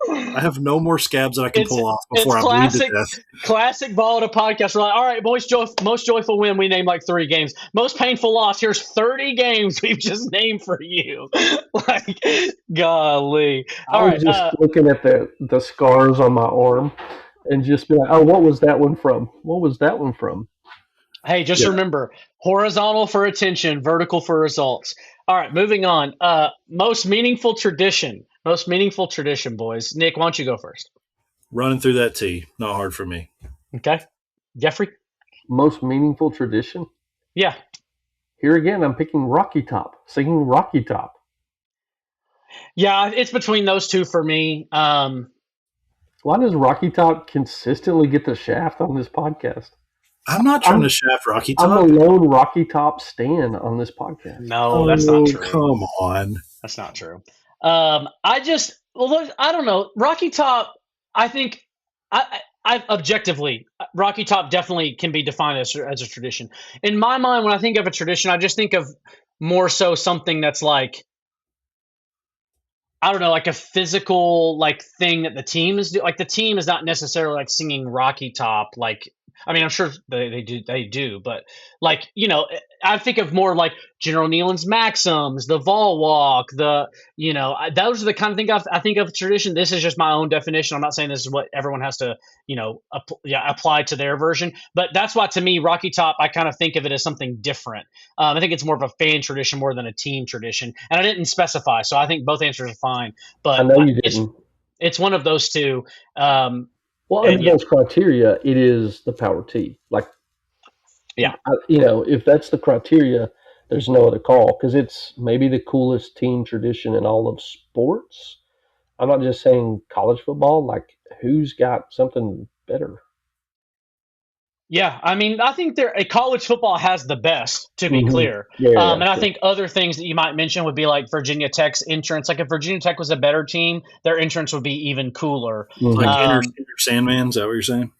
I have no more scabs that I can pull off before I bleed to death.
Classic ball at a podcast. We're like, all right, most joyful win. We named like 3 games. Most painful loss. Here's 30 games we've just named for you. Like, golly.
I was just looking at the scars on my arm and just be like, oh, what was that one from? What was that one from?
Hey, just remember, horizontal for attention, vertical for results. All right, moving on. Most meaningful tradition, boys. Nick, why don't you go first?
Running through that tee, not hard for me.
Okay. Jeffrey?
Most meaningful tradition?
Yeah.
Here again, I'm picking Rocky Top, singing Rocky Top.
Yeah, it's between those two for me.
Why does Rocky Top consistently get the shaft on this podcast?
I'm not trying to shaft Rocky
I'm
Top.
the lone Rocky Top stan on this podcast.
No, that's not true.
Come on.
That's not true. Look, I don't know. Rocky Top, I think, I objectively, Rocky Top definitely can be defined as a tradition. In my mind, when I think of a tradition, I just think of more so something that's like, I don't know, like a physical like thing that the team is like the team is not necessarily like singing Rocky Top. Like, I mean, I'm sure they do, but like, I think of more like General Nealon's Maxims, the Vol Walk, those are the kind of thing I think of tradition. This is just my own definition. I'm not saying this is what everyone has to, apply to their version, but that's why to me, Rocky Top, I kind of think of it as something different. I think it's more of a fan tradition more than a team tradition, and I didn't specify, so I think both answers are fine. But
I know you didn't.
It's one of those two.
Well, under those criteria, it is the Power T. Like,
yeah,
if that's the criteria, there's no other call because it's maybe the coolest team tradition in all of sports. I'm not just saying college football. Like, who's got something better?
Yeah, I mean, I think college football has the best, to be clear.
Yeah,
and I think other things that you might mention would be like Virginia Tech's entrance. Like if Virginia Tech was a better team, their entrance would be even cooler.
Like Inner Sandman, is that what you're saying?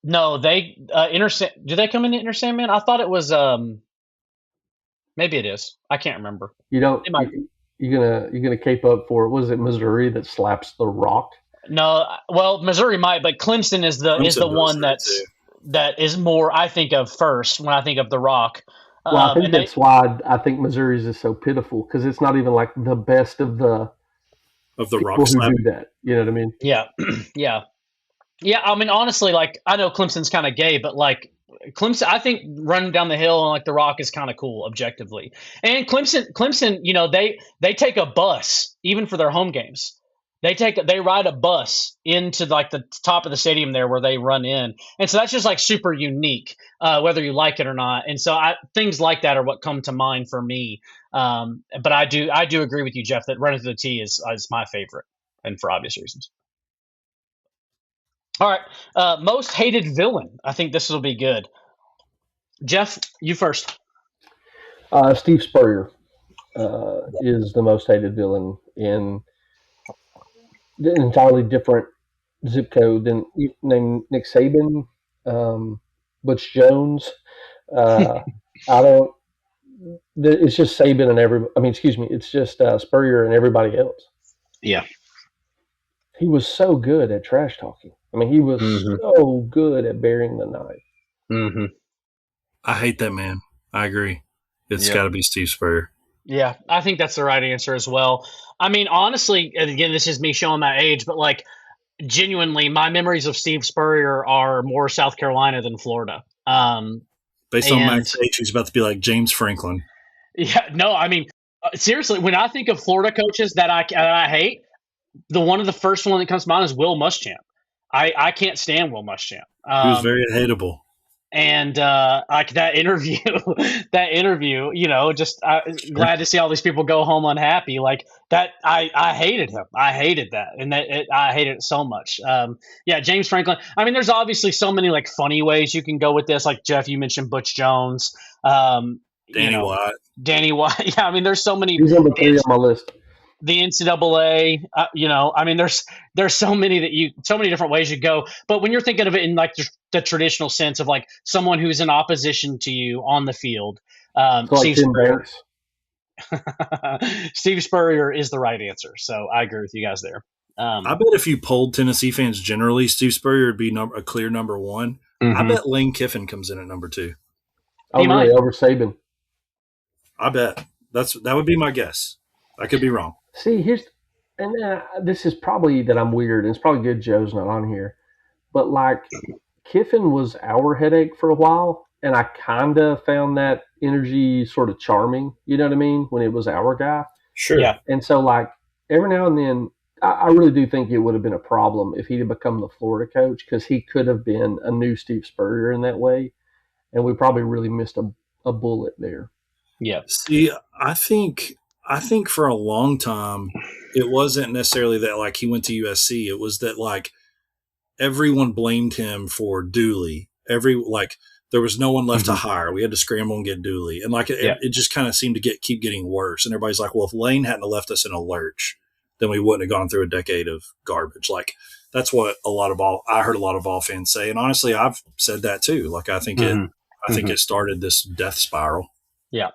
No, they do they come into Inner Sandman? I thought it was maybe it is. I can't remember.
You're gonna cape up for, what is it, Missouri that slaps the Rock?
No, well, Missouri might, but Clemson is the one that is more I think of first when I think of the Rock.
Well, I think that's why I think Missouri's is so pitiful because it's not even like the best of the
Rock
who
slap.
do that. You know what I mean?
Yeah, yeah. I mean, honestly, like I know Clemson's kind of gay, but like Clemson, I think running down the hill and like the Rock is kind of cool objectively. And Clemson, they take a bus even for their home games. They ride a bus into like the top of the stadium there where they run in, and so that's just like super unique, whether you like it or not. And so things like that are what come to mind for me. But I do agree with you, Jeff, that running through the T is my favorite, and for obvious reasons. All right, most hated villain. I think this will be good. Jeff, you first.
Steve Spurrier is the most hated villain in an entirely different zip code than named Nick Saban, Butch Jones. I don't. It's just Saban and it's just Spurrier and everybody else.
Yeah.
He was so good at trash talking. I mean, he was so good at burying the knife.
Mm-hmm.
I hate that man. I agree. It's got to be Steve Spurrier.
Yeah, I think that's the right answer as well. I mean, honestly, and again, this is me showing my age, but like genuinely, my memories of Steve Spurrier are more South Carolina than Florida.
Based on Max H, who's about to be like James Franklin.
Yeah, no, I mean, seriously, when I think of Florida coaches that I hate, one of the first one that comes to mind is Will Muschamp. I can't stand Will Muschamp.
He was very hateable.
And like that interview, just glad to see all these people go home unhappy. Like that, I hated him. I hated that, and I hated it so much. James Franklin. I mean, there's obviously so many like funny ways you can go with this. Like Jeff, you mentioned Butch Jones,
Danny White.
Yeah, I mean, there's so many.
He's number 3 on my list.
The NCAA, I mean, there's so many different ways you go. But when you're thinking of it in like the traditional sense of like someone who's in opposition to you on the field, Steve Spurrier is the right answer. So I agree with you guys there.
I bet if you polled Tennessee fans generally, Steve Spurrier would be a clear number 1. I bet Lane Kiffin comes in at number 2.
Oh, really? Over Saban?
I bet. That would be my guess. I could be wrong.
See, this is probably that I'm weird, and it's probably good Joe's not on here. But like, Kiffin was our headache for a while, and I kind of found that energy sort of charming. You know what I mean? When it was our guy.
Sure.
Yeah.
And so, like, every now and then, I really do think it would have been a problem if he'd have become the Florida coach, because he could have been a new Steve Spurrier in that way, and we probably really missed a bullet there.
Yeah.
See, I think for a long time, it wasn't necessarily that like he went to USC. It was that like everyone blamed him for Dooley there was no one left to hire. We had to scramble and get Dooley. And it just kind of seemed to keep getting worse. And everybody's like, well, if Lane hadn't left us in a lurch, then we wouldn't have gone through a decade of garbage. Like that's what I heard a lot of Vol fans say. And honestly, I've said that too. Like I think it started this death spiral.
Yeah,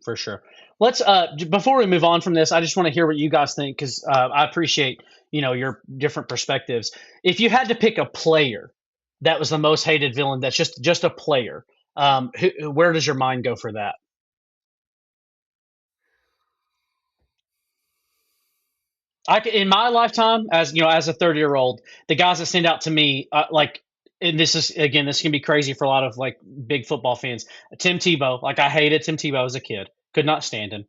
for sure. Let's before we move on from this, I just want to hear what you guys think because I appreciate your different perspectives. If you had to pick a player that was the most hated villain, that's just a player, where does your mind go for that? In my lifetime, as as a 30-year-old, the guys that stand out to me, and this can be crazy for a lot of like big football fans. Tim Tebow, like I hated Tim Tebow as a kid, could not stand him.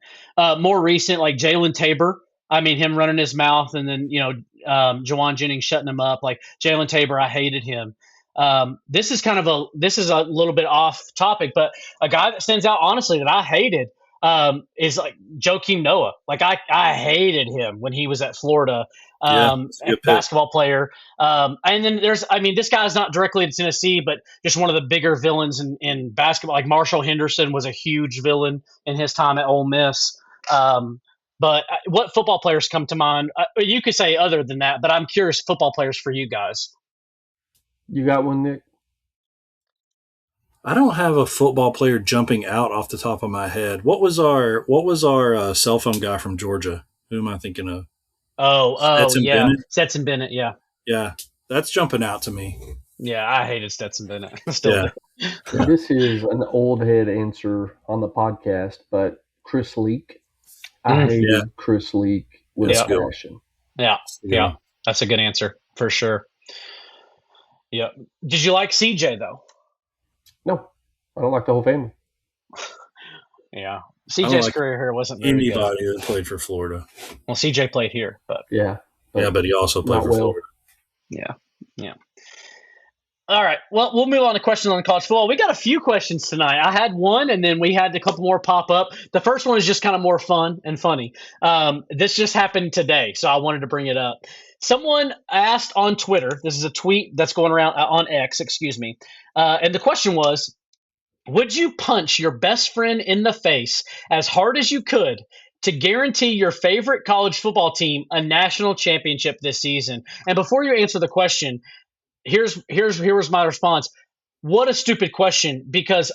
More recent, like Jalen Tabor. I mean, him running his mouth, and then Jawan Jennings shutting him up. Like Jalen Tabor, I hated him. This is a little bit off topic, but a guy that stands out honestly that I hated is like Joakim Noah. Like I hated him when he was at Florida. Basketball player. And then this guy is not directly to Tennessee, but just one of the bigger villains in basketball. Like Marshall Henderson was a huge villain in his time at Ole Miss. But what football players come to mind? You could say other than that, but I'm curious football players for you guys.
You got one, Nick?
I don't have a football player jumping out off the top of my head. What was our cell phone guy from Georgia? Who am I thinking of?
Stetson
Bennett?
Stetson Bennett, yeah.
Yeah, that's jumping out to me.
Yeah, I hated Stetson Bennett. Still do.
This is an old head answer on the podcast, but Chris Leak. I hated Chris Leak with passion.
Yeah, that's a good answer for sure. Yeah. Did you like CJ though?
No, I don't like the whole family.
Yeah. CJ's career here wasn't very
anybody that played for Florida.
Well, CJ played here, but
but he also played for Florida.
Yeah. All right. Well, we'll move on to questions on college football. We got a few questions tonight. I had one, and then we had a couple more pop up. The first one is just kind of more fun and funny. This just happened today, so I wanted to bring it up. Someone asked on Twitter. This is a tweet that's going around on X, excuse me. And the question was, would you punch your best friend in the face as hard as you could to guarantee your favorite college football team a national championship this season? And before you answer the question, here was my response. What a stupid question, because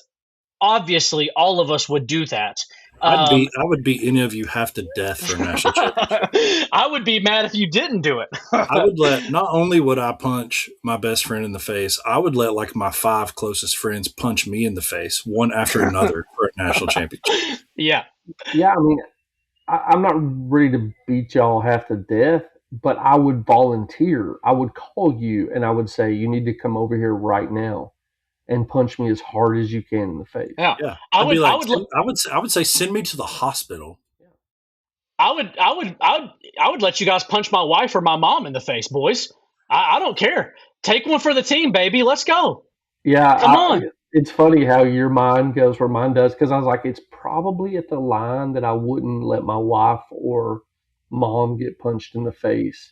obviously all of us would do that.
I would beat any of you half to death for a national championship.
I would be mad if you didn't do it.
Not only would I punch my best friend in the face, I would let like my 5 closest friends punch me in the face, one after another, for a national championship.
Yeah.
Yeah, I mean, I'm not ready to beat y'all half to death, but I would volunteer. I would call you and I would say, you need to come over here right now and punch me as hard as you can in the face.
Yeah.
I would say send me to the hospital.
I would let you guys punch my wife or my mom in the face, boys. I don't care. Take one for the team, baby. Let's go.
Yeah.
Come on.
It's funny how your mind goes where mine does, because I was like, it's probably at the line that I wouldn't let my wife or mom get punched in the face.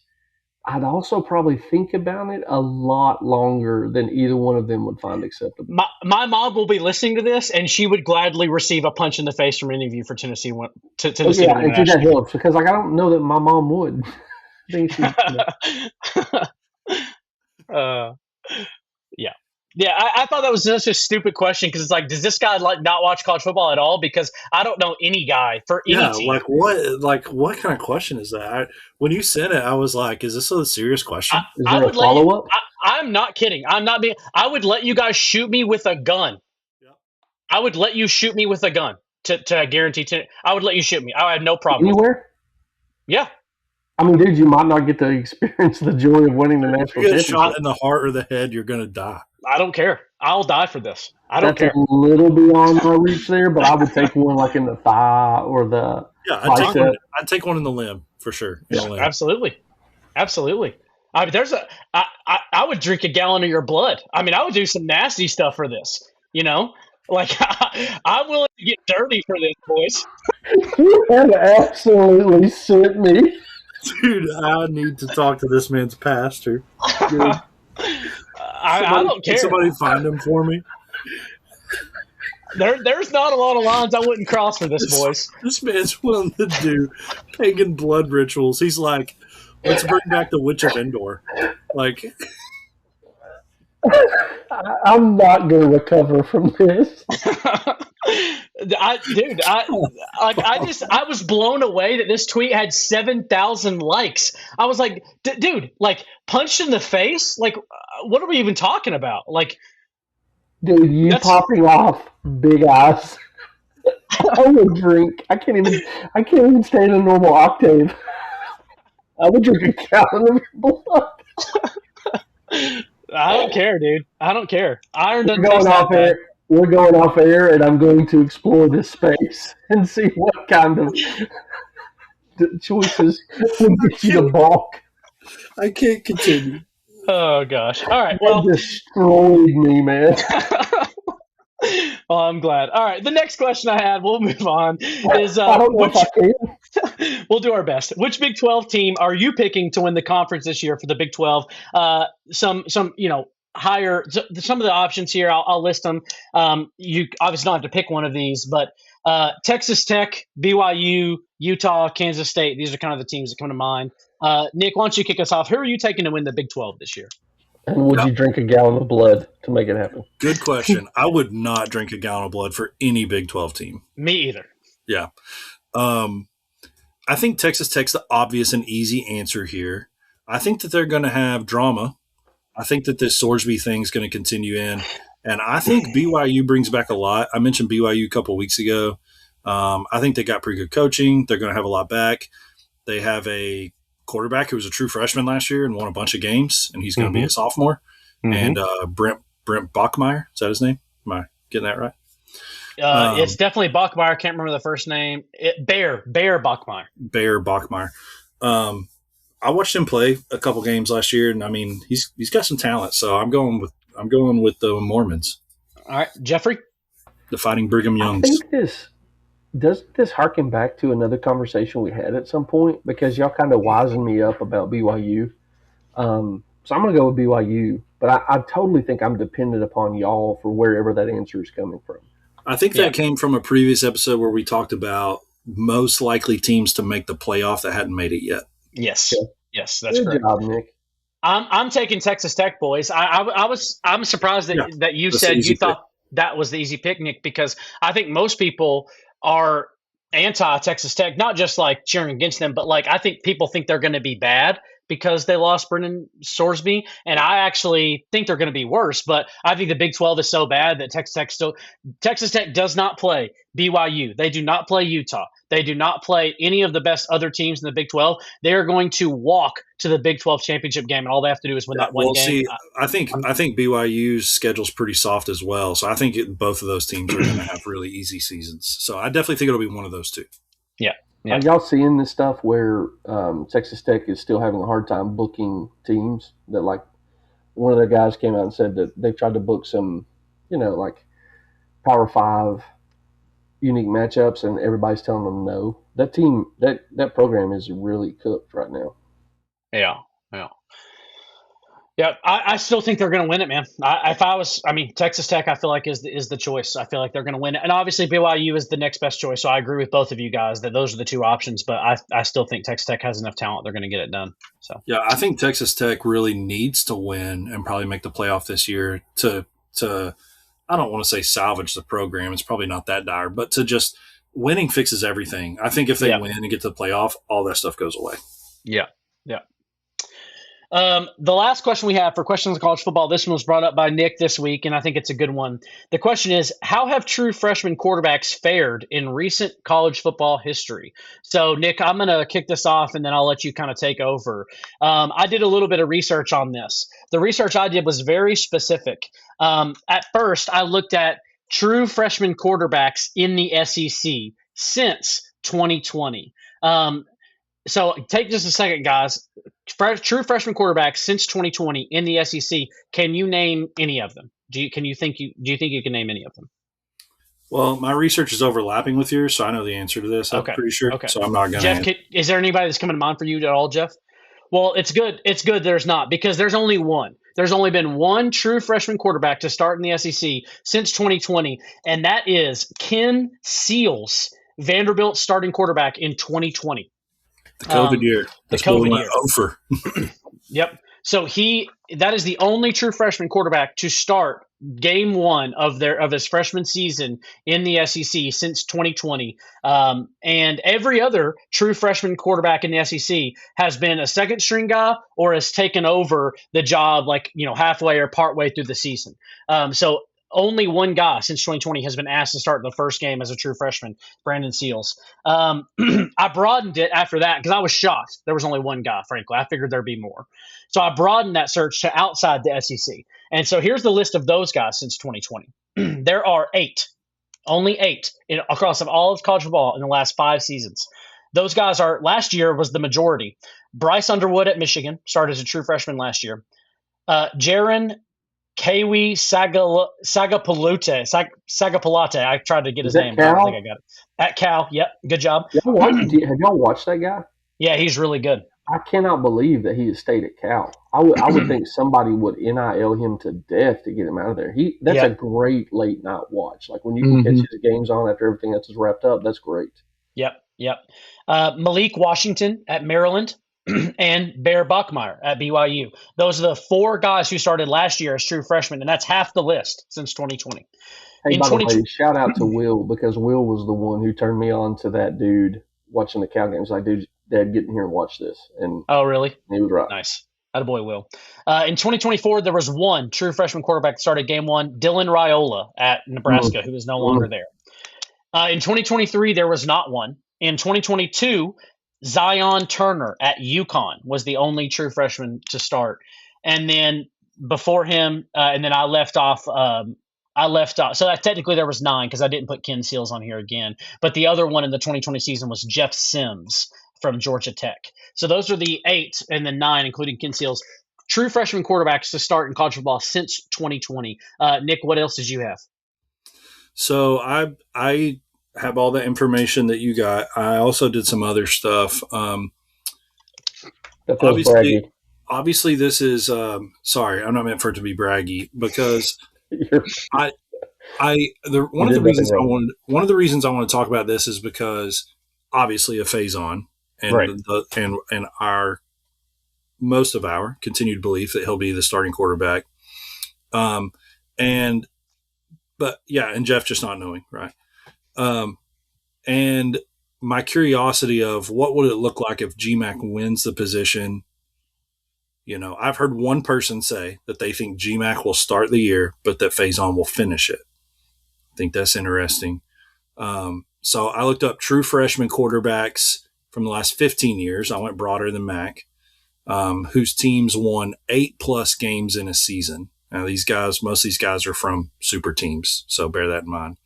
I'd also probably think about it a lot longer than either one of them would find acceptable.
My mom will be listening to this, and she would gladly receive a punch in the face from any of you for Tennessee. Tennessee
yeah, and that helps, because I don't know that my mom would.
Yeah, I thought that was such a stupid question, because it's like, does this guy not watch college football at all? Because I don't know any guy for any team.
What kind of question is that? When you sent it, I was like, is this a serious question?
Is there a follow-up?
I'm not kidding. I would let you guys shoot me with a gun. Yep. I would let you shoot me with a gun to guarantee. I would let you shoot me. I have no problem.
Anywhere?
Yeah.
I mean, dude, you might not get to experience the joy of winning the national championship.
If you get shot in the heart or the head, you're going to die.
I don't care. I'll die for this. I don't care.
That's a little beyond my reach there, but I would take one like in the thigh or the bicep.
I'd take one in the limb for sure.
Yeah, absolutely. I mean, I would drink a gallon of your blood. I mean, I would do some nasty stuff for this. Like I'm willing to get dirty for this, boys.
You have absolutely sent me.
Dude, I need to talk to this man's pastor.
I don't care.
Can somebody find him for me?
There's not a lot of lines I wouldn't cross for this, boys.
This man's willing to do pagan blood rituals. He's like, let's bring back the Witch of Endor. Like,
I'm not going to recover from this.
I was blown away that this tweet had 7,000 likes. I was like, dude, like punched in the face? Like, what are we even talking about? Like,
dude, you popping off big eyes. I would drink. I can't even stay in a normal octave. I would drink a gallon of blood.
I don't care, dude. I don't care. Iron doesn't
We're going
taste
off
that bad.
air. We're going off air, and I'm going to explore this space and see what kind of choices would get you to balk.
I can't continue.
Oh gosh. All right.
Well,
Well,
destroyed me, man.
well, I'm glad. All right. The next question I had, we'll move on, is
I don't know if I can.
we'll do our best. Which Big 12 team are you picking to win the conference this year for the Big 12? Some higher. Some of the options here, I'll list them. You obviously don't have to pick one of these, but Texas Tech, BYU, Utah, Kansas State. These are kind of the teams that come to mind. Nick, why don't you kick us off? Who are you taking to win the Big 12 this year?
And would you drink a gallon of blood to make it happen?
Good question. I would not drink a gallon of blood for any Big 12 team.
Me either.
Yeah. I think Texas Tech's the obvious and easy answer here. I think that they're going to have drama. I think that this Sorsby thing is going to continue in. And I think BYU brings back a lot. I mentioned BYU a couple of weeks ago. I think they got pretty good coaching. They're going to have a lot back. They have a quarterback who was a true freshman last year and won a bunch of games, and he's going to be a sophomore. And Brent Bachmeier, is that his name? Am I getting that right?
It's definitely Bachmeier. I can't remember the first name. Bear Bachmeier.
Bear Bachmeier. I watched him play a couple games last year, and I mean he's got some talent. So I'm going with the Mormons.
All right, Jeffrey,
the Fighting Brigham Youngs.
I think doesn't this harken back to another conversation we had at some point, because y'all kind of wisened me up about BYU. So I'm going to go with BYU, but I totally think I'm dependent upon y'all for wherever that answer is coming from.
I think that came from a previous episode where we talked about most likely teams to make the playoff that hadn't made it yet.
Yes,
Okay.
yes, that's
Good
correct.
job, Nick.
I'm taking Texas Tech, boys. I'm surprised that you said you thought that was the easy pick, Nick, because I think most people are anti-Texas Tech, not just like cheering against them, but like I think people think they're going to be bad because they lost Brendan Sorsby, and I actually think they're going to be worse. But I think the Big 12 is so bad that Texas Tech does not play BYU. They do not play Utah. They do not play any of the best other teams in the Big 12. They are going to walk to the Big 12 championship game, and all they have to do is win that one game.
See, I think BYU's schedule's pretty soft as well. So I think both of those teams are going to have really easy seasons. So I definitely think it'll be one of those two.
Yeah.
Are y'all seeing this stuff where Texas Tech is still having a hard time booking teams? That, like, one of their guys came out and said that they've tried to book some, like Power 5 unique matchups, and everybody's telling them no. That team, that program is really cooked right now.
Yeah. I still think they're going to win it, man. Texas Tech, I feel like is the choice. I feel like they're going to win it, and obviously BYU is the next best choice. So I agree with both of you guys that those are the two options. But I still think Texas Tech has enough talent; they're going to get it done. So
yeah, I think Texas Tech really needs to win and probably make the playoff this year to I don't want to say salvage the program. It's probably not that dire, but to just winning fixes everything. I think if they win and get to the playoff, all that stuff goes away.
Yeah. The last question we have for questions on college football, this one was brought up by Nick this week, and I think it's a good one. The question is, how have true freshman quarterbacks fared in recent college football history? So, Nick, I'm going to kick this off, and then I'll let you kind of take over. I did a little bit of research on this. The research I did was very specific. At first, I looked at true freshman quarterbacks in the SEC since 2020. So take just a second, guys. True freshman quarterbacks since 2020 in the SEC. Can you name any of them? Do you think you can name any of them?
Well, my research is overlapping with yours, so I know the answer to this. I'm pretty sure. Okay. So I'm not going to.
Jeff, is there anybody that's coming to mind for you at all, Jeff? Well, it's good. It's good there's not because there's only one. There's only been one true freshman quarterback to start in the SEC since 2020, and that is Ken Seals, Vanderbilt starting quarterback in 2020.
The COVID year.
The
That's what we
COVID
went
year.
over.
Yep. So that is the only true freshman quarterback to start game one of his freshman season in the SEC since 2020. And every other true freshman quarterback in the SEC has been a second string guy or has taken over the job halfway or partway through the season. So only one guy since 2020 has been asked to start the first game as a true freshman, Brandon Seals. I broadened it after that because I was shocked. There was only one guy, frankly. I figured there'd be more. So I broadened that search to outside the SEC. And so here's the list of those guys since 2020. There are only eight across all of college football in the last 5 seasons. Those guys last year was the majority. Bryce Underwood at Michigan started as a true freshman last year. Jaron Kawi Sagapalate. I tried to get his name, but I don't think I got it. At Cal, yep, good job.
Have y'all watched that guy?
Yeah, he's really good.
I cannot believe that he has stayed at Cal. I would think somebody would NIL him to death to get him out of there. That's a great late night watch. Like when you can catch his games on after everything else is wrapped up, that's great.
Yep. Malik Washington at Maryland and Bear Bachmeier at BYU. Those are the 4 guys who started last year as true freshmen, and that's half the list since 2020.
Hey, by the way, shout out to Will because Will was the one who turned me on to that dude watching the Cal games. Like, dude, Dad, get in here and watch this. And
oh, really?
He was right.
Nice. Attaboy, Will. In 2024, there was one true freshman quarterback that started game one, Dylan Raiola at Nebraska, who is no longer there. In 2023, there was not one. In 2022, Zion Turner at UConn was the only true freshman to start. And then before him, and then I left off. So that technically there was 9 because I didn't put Ken Seals on here again. But the other one in the 2020 season was Jeff Sims from Georgia Tech. So those are the 8 and the 9, including Ken Seals, true freshman quarterbacks to start in college football since 2020. Nick, what else did you have?
So I have all the information that you got. I also did some other stuff. Obviously, this is sorry. I'm not meant for it to be braggy because one of the reasons I want to talk about this is because obviously of Faizon and and our most of our continued belief that he'll be the starting quarterback. And Jeff just not knowing, right? And my curiosity of what would it look like if GMAC wins the position. You know, I've heard one person say that they think GMAC will start the year, but that Faizon will finish it. I think that's interesting. So I looked up true freshman quarterbacks from the last 15 years. I went broader than Mac, whose teams won 8+ games in a season. Now, most of these guys are from super teams, so bear that in mind.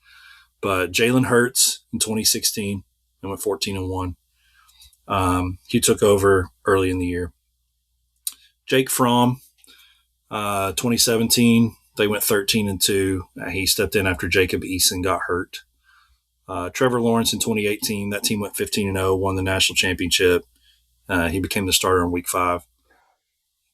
But Jalen Hurts in 2016, they went 14-1. He took over early in the year. Jake Fromm, 2017, they went 13-2. He stepped in after Jacob Eason got hurt. Trevor Lawrence in 2018, that team went 15-0, won the national championship. He became the starter in week 5.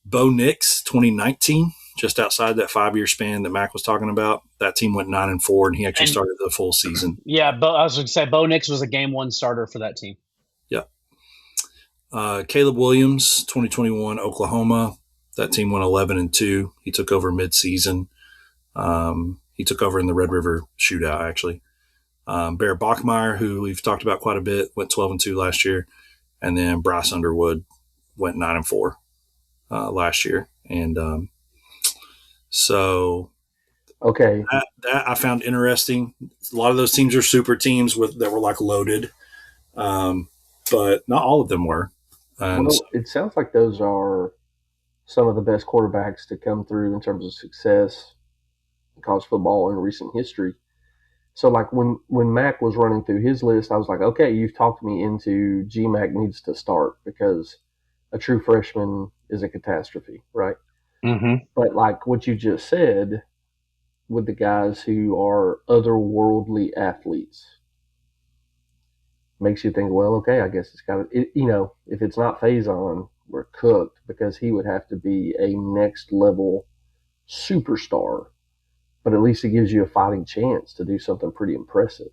Bo Nix, 2019, just outside that 5-year span that Mac was talking about. That team went 9-4, and he actually started the full season.
Yeah, I was going to say Bo Nix was a game 1 starter for that team.
Yeah. Caleb Williams, 2021, Oklahoma. That team went 11-2. He took over midseason. He took over in the Red River shootout, actually. Bear Bachmeier, who we've talked about quite a bit, went 12-2 last year. And then Bryce Underwood went 9-4 last year. And
okay,
that I found interesting. A lot of those teams are super teams that were like loaded, but not all of them were.
It sounds like those are some of the best quarterbacks to come through in terms of success in college football in recent history. So, like when Mac was running through his list, I was like, okay, you've talked me into GMAC needs to start because a true freshman is a catastrophe, right?
Mm-hmm.
But like what you just said with the guys who are otherworldly athletes makes you think, well, okay, I guess it's got to, if it's not Faizon, we're cooked because he would have to be a next level superstar. But at least it gives you a fighting chance to do something pretty impressive.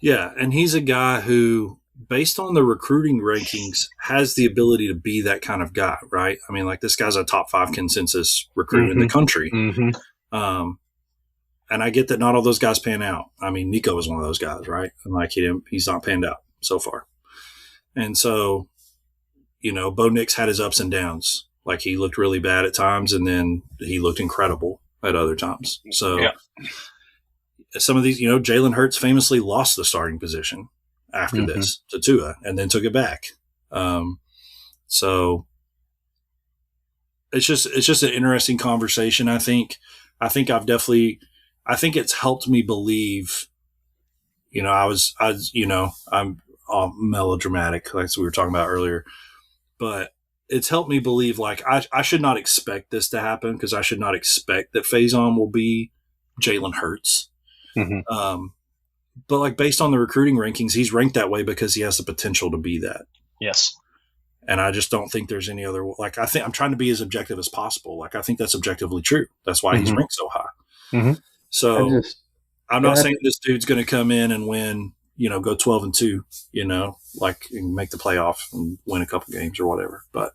Yeah, and he's a guy who, based on the recruiting rankings, has the ability to be that kind of guy, right? I mean, like this guy's a top 5 consensus recruit in the country. And I get that not all those guys pan out. I mean, Nico was one of those guys, right? And like he's not panned out so far. And so, Bo Nix had his ups and downs. Like he looked really bad at times, and then he looked incredible at other times. So some of these, Jalen Hurts famously lost the starting position after this to Tua and then took it back. So it's just an interesting conversation. I think it's helped me believe, I'm all melodramatic, like we were talking about earlier, but it's helped me believe like I should not expect this to happen because I should not expect that Faizon will be Jalen Hurts. But like based on the recruiting rankings, he's ranked that way because he has the potential to be that.
Yes.
And I just don't think there's any other, like, I'm trying to be as objective as possible. Like, I think that's objectively true. That's why he's ranked so high. So I'm not saying this dude's going to come in and win, go 12-2, like make the playoff and win a couple games or whatever. But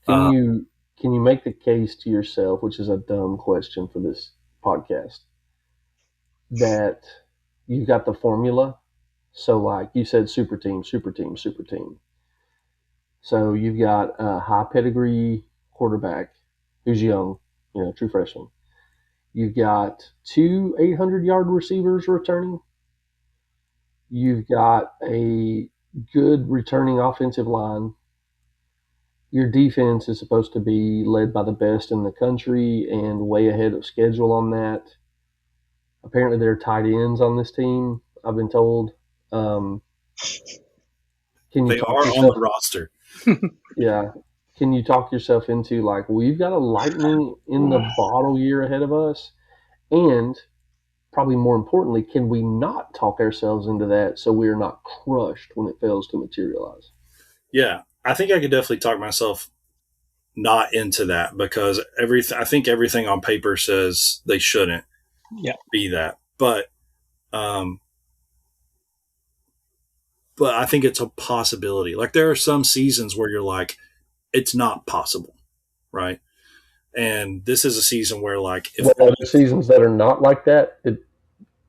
can you make the case to yourself, which is a dumb question for this podcast, that you've got the formula? So like you said, super team. So you've got a high pedigree quarterback who's young, true freshman. You've got 2 800-yard receivers returning. You've got a good returning offensive line. Your defense is supposed to be led by the best in the country and way ahead of schedule on that. Apparently there are tight ends on this team, I've been told.
They are on the roster.
Yeah. Can you talk yourself into like, we've got a lightning in the bottle year ahead of us? And probably more importantly, can we not talk ourselves into that so we're not crushed when it fails to materialize?
Yeah. I think I could definitely talk myself not into that because I think everything on paper says they shouldn't be that. But I think it's a possibility. Like there are some seasons where you're like, it's not possible, right? And this is a season where like
if seasons that are not like that, this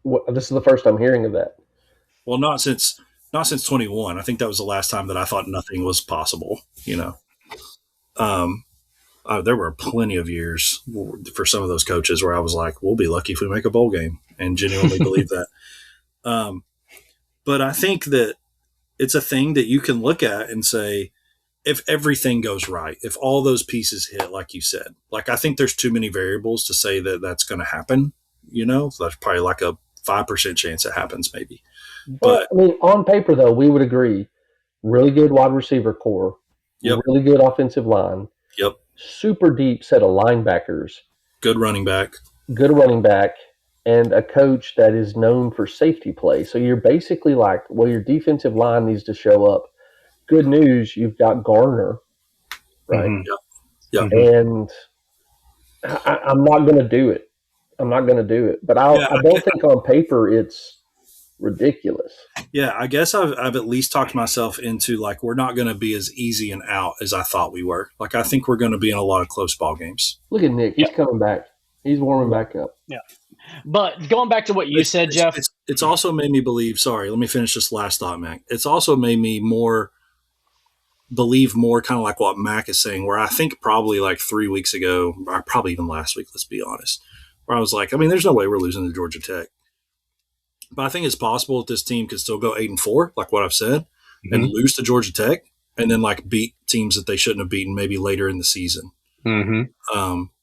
is the first I'm hearing of that.
Well, not since 21. I think that was the last time that I thought nothing was possible. There were plenty of years for some of those coaches where I was like, we'll be lucky if we make a bowl game, and genuinely believe that. But I think that it's a thing that you can look at and say, if everything goes right, if all those pieces hit, like you said, like I think there's too many variables to say that that's going to happen. So there's probably like a 5% chance it happens, maybe. But
I mean, on paper though, we would agree, really good wide receiver core, really good offensive line, super deep set of linebackers,
good running back,
and a coach that is known for safety play. So you're basically like, well, your defensive line needs to show up. Good news, you've got Garner, right? And I'm not going to do it. But I don't think on paper it's ridiculous.
Yeah, I guess I've at least talked myself into like we're not going to be as easy and out as I thought we were. Like I think we're going to be in a lot of close ball games.
Look at Nick; he's coming back. He's warming back up.
Yeah, but going back to what you said, Jeff,
it's also made me believe. Sorry, let me finish this last thought, Mac. It's also made me believe more, kind of like what Mac is saying. Where I think probably like 3 weeks ago, or probably even last week. Let's be honest. Where I was like, I mean, there's no way we're losing to Georgia Tech. But I think it's possible that this team could still go 8-4, like what I've said, and lose to Georgia Tech, and then like beat teams that they shouldn't have beaten maybe later in the season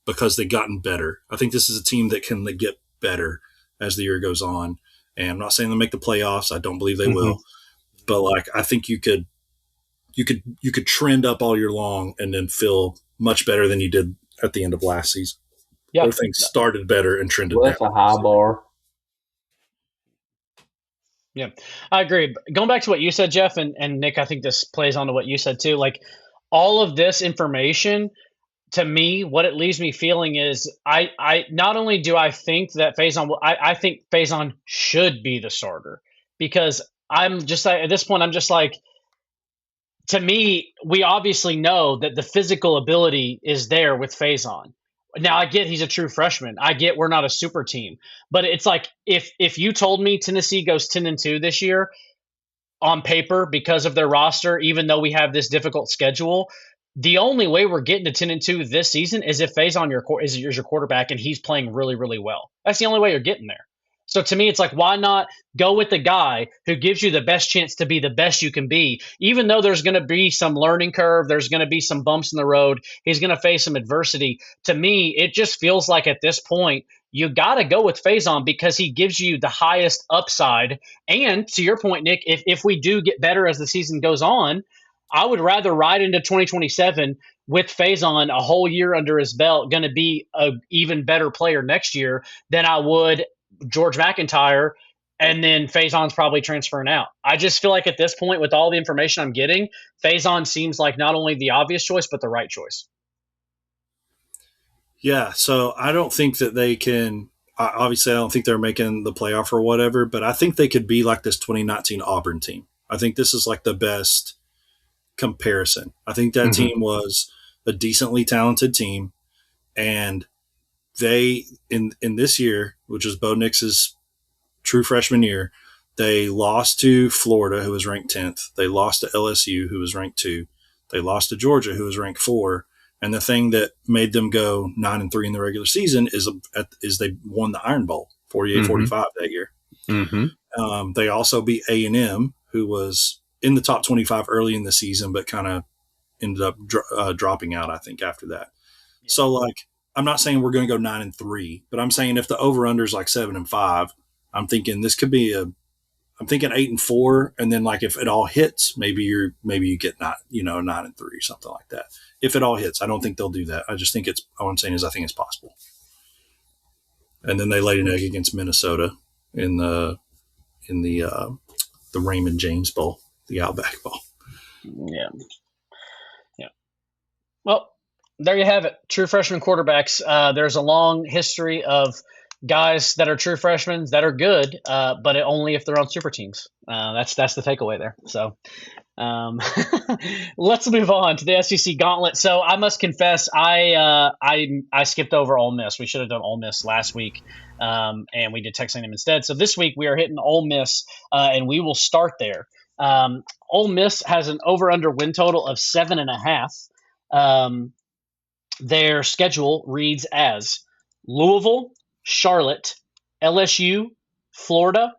because they've gotten better. I think this is a team that can get better as the year goes on. And I'm not saying they'll make the playoffs. I don't believe they will. But like I think you could trend up all year long and then feel much better than you did at the end of last season. Yeah, things started better and trended down.
That's a high bar.
Yeah, I agree. Going back to what you said, Jeff, and Nick, I think this plays on to what you said too. Like all of this information, to me, what it leaves me feeling is I not only do I think that Faizon I think Faizon should be the starter, because I'm just like, at this point I'm just like, to me, we obviously know that the physical ability is there with Faizon. Now I get he's a true freshman. I get we're not a super team, but it's like, if you told me Tennessee goes 10-2 this year on paper because of their roster, even though we have this difficult schedule, the only way we're getting to 10-2 this season is if Faizon is your quarterback and he's playing really, really well. That's the only way you're getting there. So to me, it's like, why not go with the guy who gives you the best chance to be the best you can be, even though there's going to be some learning curve, there's going to be some bumps in the road, he's going to face some adversity. To me, it just feels like at this point, you got to go with Faizon because he gives you the highest upside. And to your point, Nick, if we do get better as the season goes on, I would rather ride into 2027 with Faizon a whole year under his belt, going to be an even better player next year than I would George McIntyre, and then Faison's probably transferring out. I just feel like at this point, with all the information I'm getting, Faizon seems like not only the obvious choice, but the right choice.
Yeah, so I don't think that they can. Obviously, I don't think they're making the playoff or whatever, but I think they could be like this 2019 Auburn team. I think this is like the best comparison. I think that team was a decently talented team, and they in this year, which is Bo Nix's true freshman year, they lost to Florida, who was ranked 10th. They lost to LSU, who was ranked 2. They lost to Georgia, who was ranked 4. And the thing that made them go 9-3 in the regular season is they won the Iron Bowl 48-45 that year. They also beat A&M, who was in the top 25 early in the season, but kind of ended up dropping out, I think, after that. Yeah. So, like, I'm not saying we're going to go 9-3, but I'm saying if the over/under is like 7-5, I'm thinking this could be I'm thinking 8-4, and then like if it all hits, maybe you get 9-3 or something like that. If it all hits, I don't think they'll do that. I just think all I'm saying is I think it's possible. And then they laid an egg against Minnesota in the Raymond James Bowl, the Outback Bowl.
Yeah. Well, there you have it. True freshman quarterbacks. There's a long history of guys that are true freshmen that are good, but only if they're on super teams. That's the takeaway there. So let's move on to the SEC Gauntlet. So I must confess, I skipped over Ole Miss. We should have done Ole Miss last week, and we did Texas A&M instead. So this week we are hitting Ole Miss, and we will start there. Ole Miss has an over/under win total of 7.5. Their schedule reads as Louisville, Charlotte, LSU, Florida,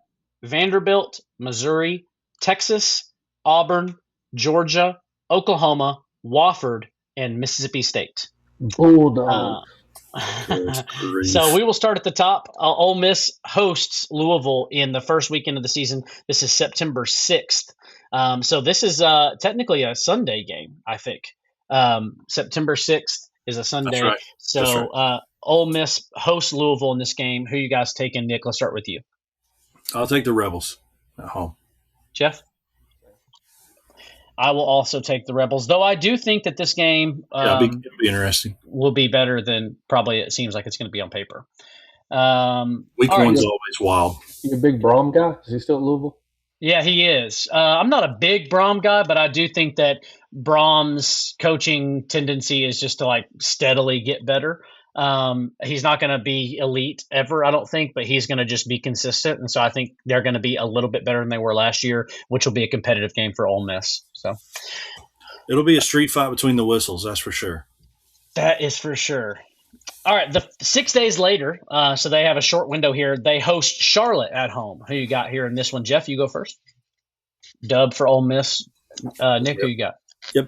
Vanderbilt, Missouri, Texas, Auburn, Georgia, Oklahoma, Wofford, and Mississippi State.
Bulldogs.
So we will start at the top. Ole Miss hosts Louisville in the first weekend of the season. This is September 6th. So this is technically a Sunday game, I think. September 6th is a Sunday.
That's right.
So
That's right.
Ole Miss hosts Louisville in this game. Who you guys taking, Nick? Let's start with you.
I'll take the Rebels at home.
Jeff? I will also take the Rebels, though I do think that this game
it'll be interesting.
Will be better than probably it seems like it's going to be on paper.
Week one's always wild.
You a big Brom guy? Is he still at Louisville?
Yeah, he is. I'm not a big Brom guy, but I do think that Brom's coaching tendency is just to like steadily get better. He's not going to be elite ever, I don't think, but he's going to just be consistent. And so I think they're going to be a little bit better than they were last year, which will be a competitive game for Ole Miss. So
it'll be a street fight between the whistles. That's for sure.
That is for sure. All right. 6 days later, so they have a short window here. They host Charlotte at home. Who you got here in this one? Jeff, you go first. Dub for Ole Miss. Nick, who you got?
Yep.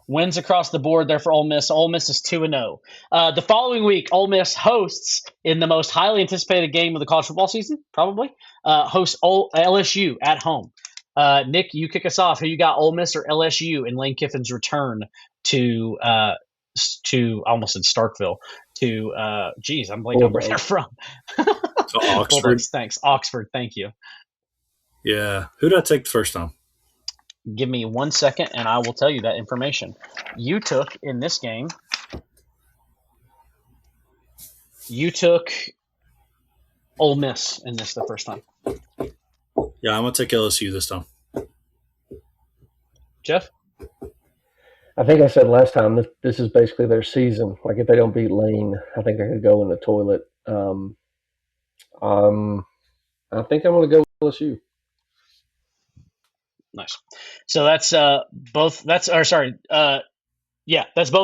Wins across the board there for Ole Miss. Ole Miss is 2-0. The following week, Ole Miss hosts in the most highly anticipated game of the college football season, probably, hosts LSU at home. Nick, you kick us off. Who you got, Ole Miss or LSU in Lane Kiffin's return to I almost said Starkville, to, I'm blanking on where they're from.
To Oxford.
Thanks. Oxford, thank you.
Yeah. Who did I take the first time?
Give me 1 second, and I will tell you that information. You took Ole Miss in this the first time.
Yeah, I'm going to take LSU this time.
Jeff?
I think I said last time this is basically their season. Like if they don't beat Lane, I think they could go in the toilet. I think I'm going to go with LSU.
Nice. So that's both. That's both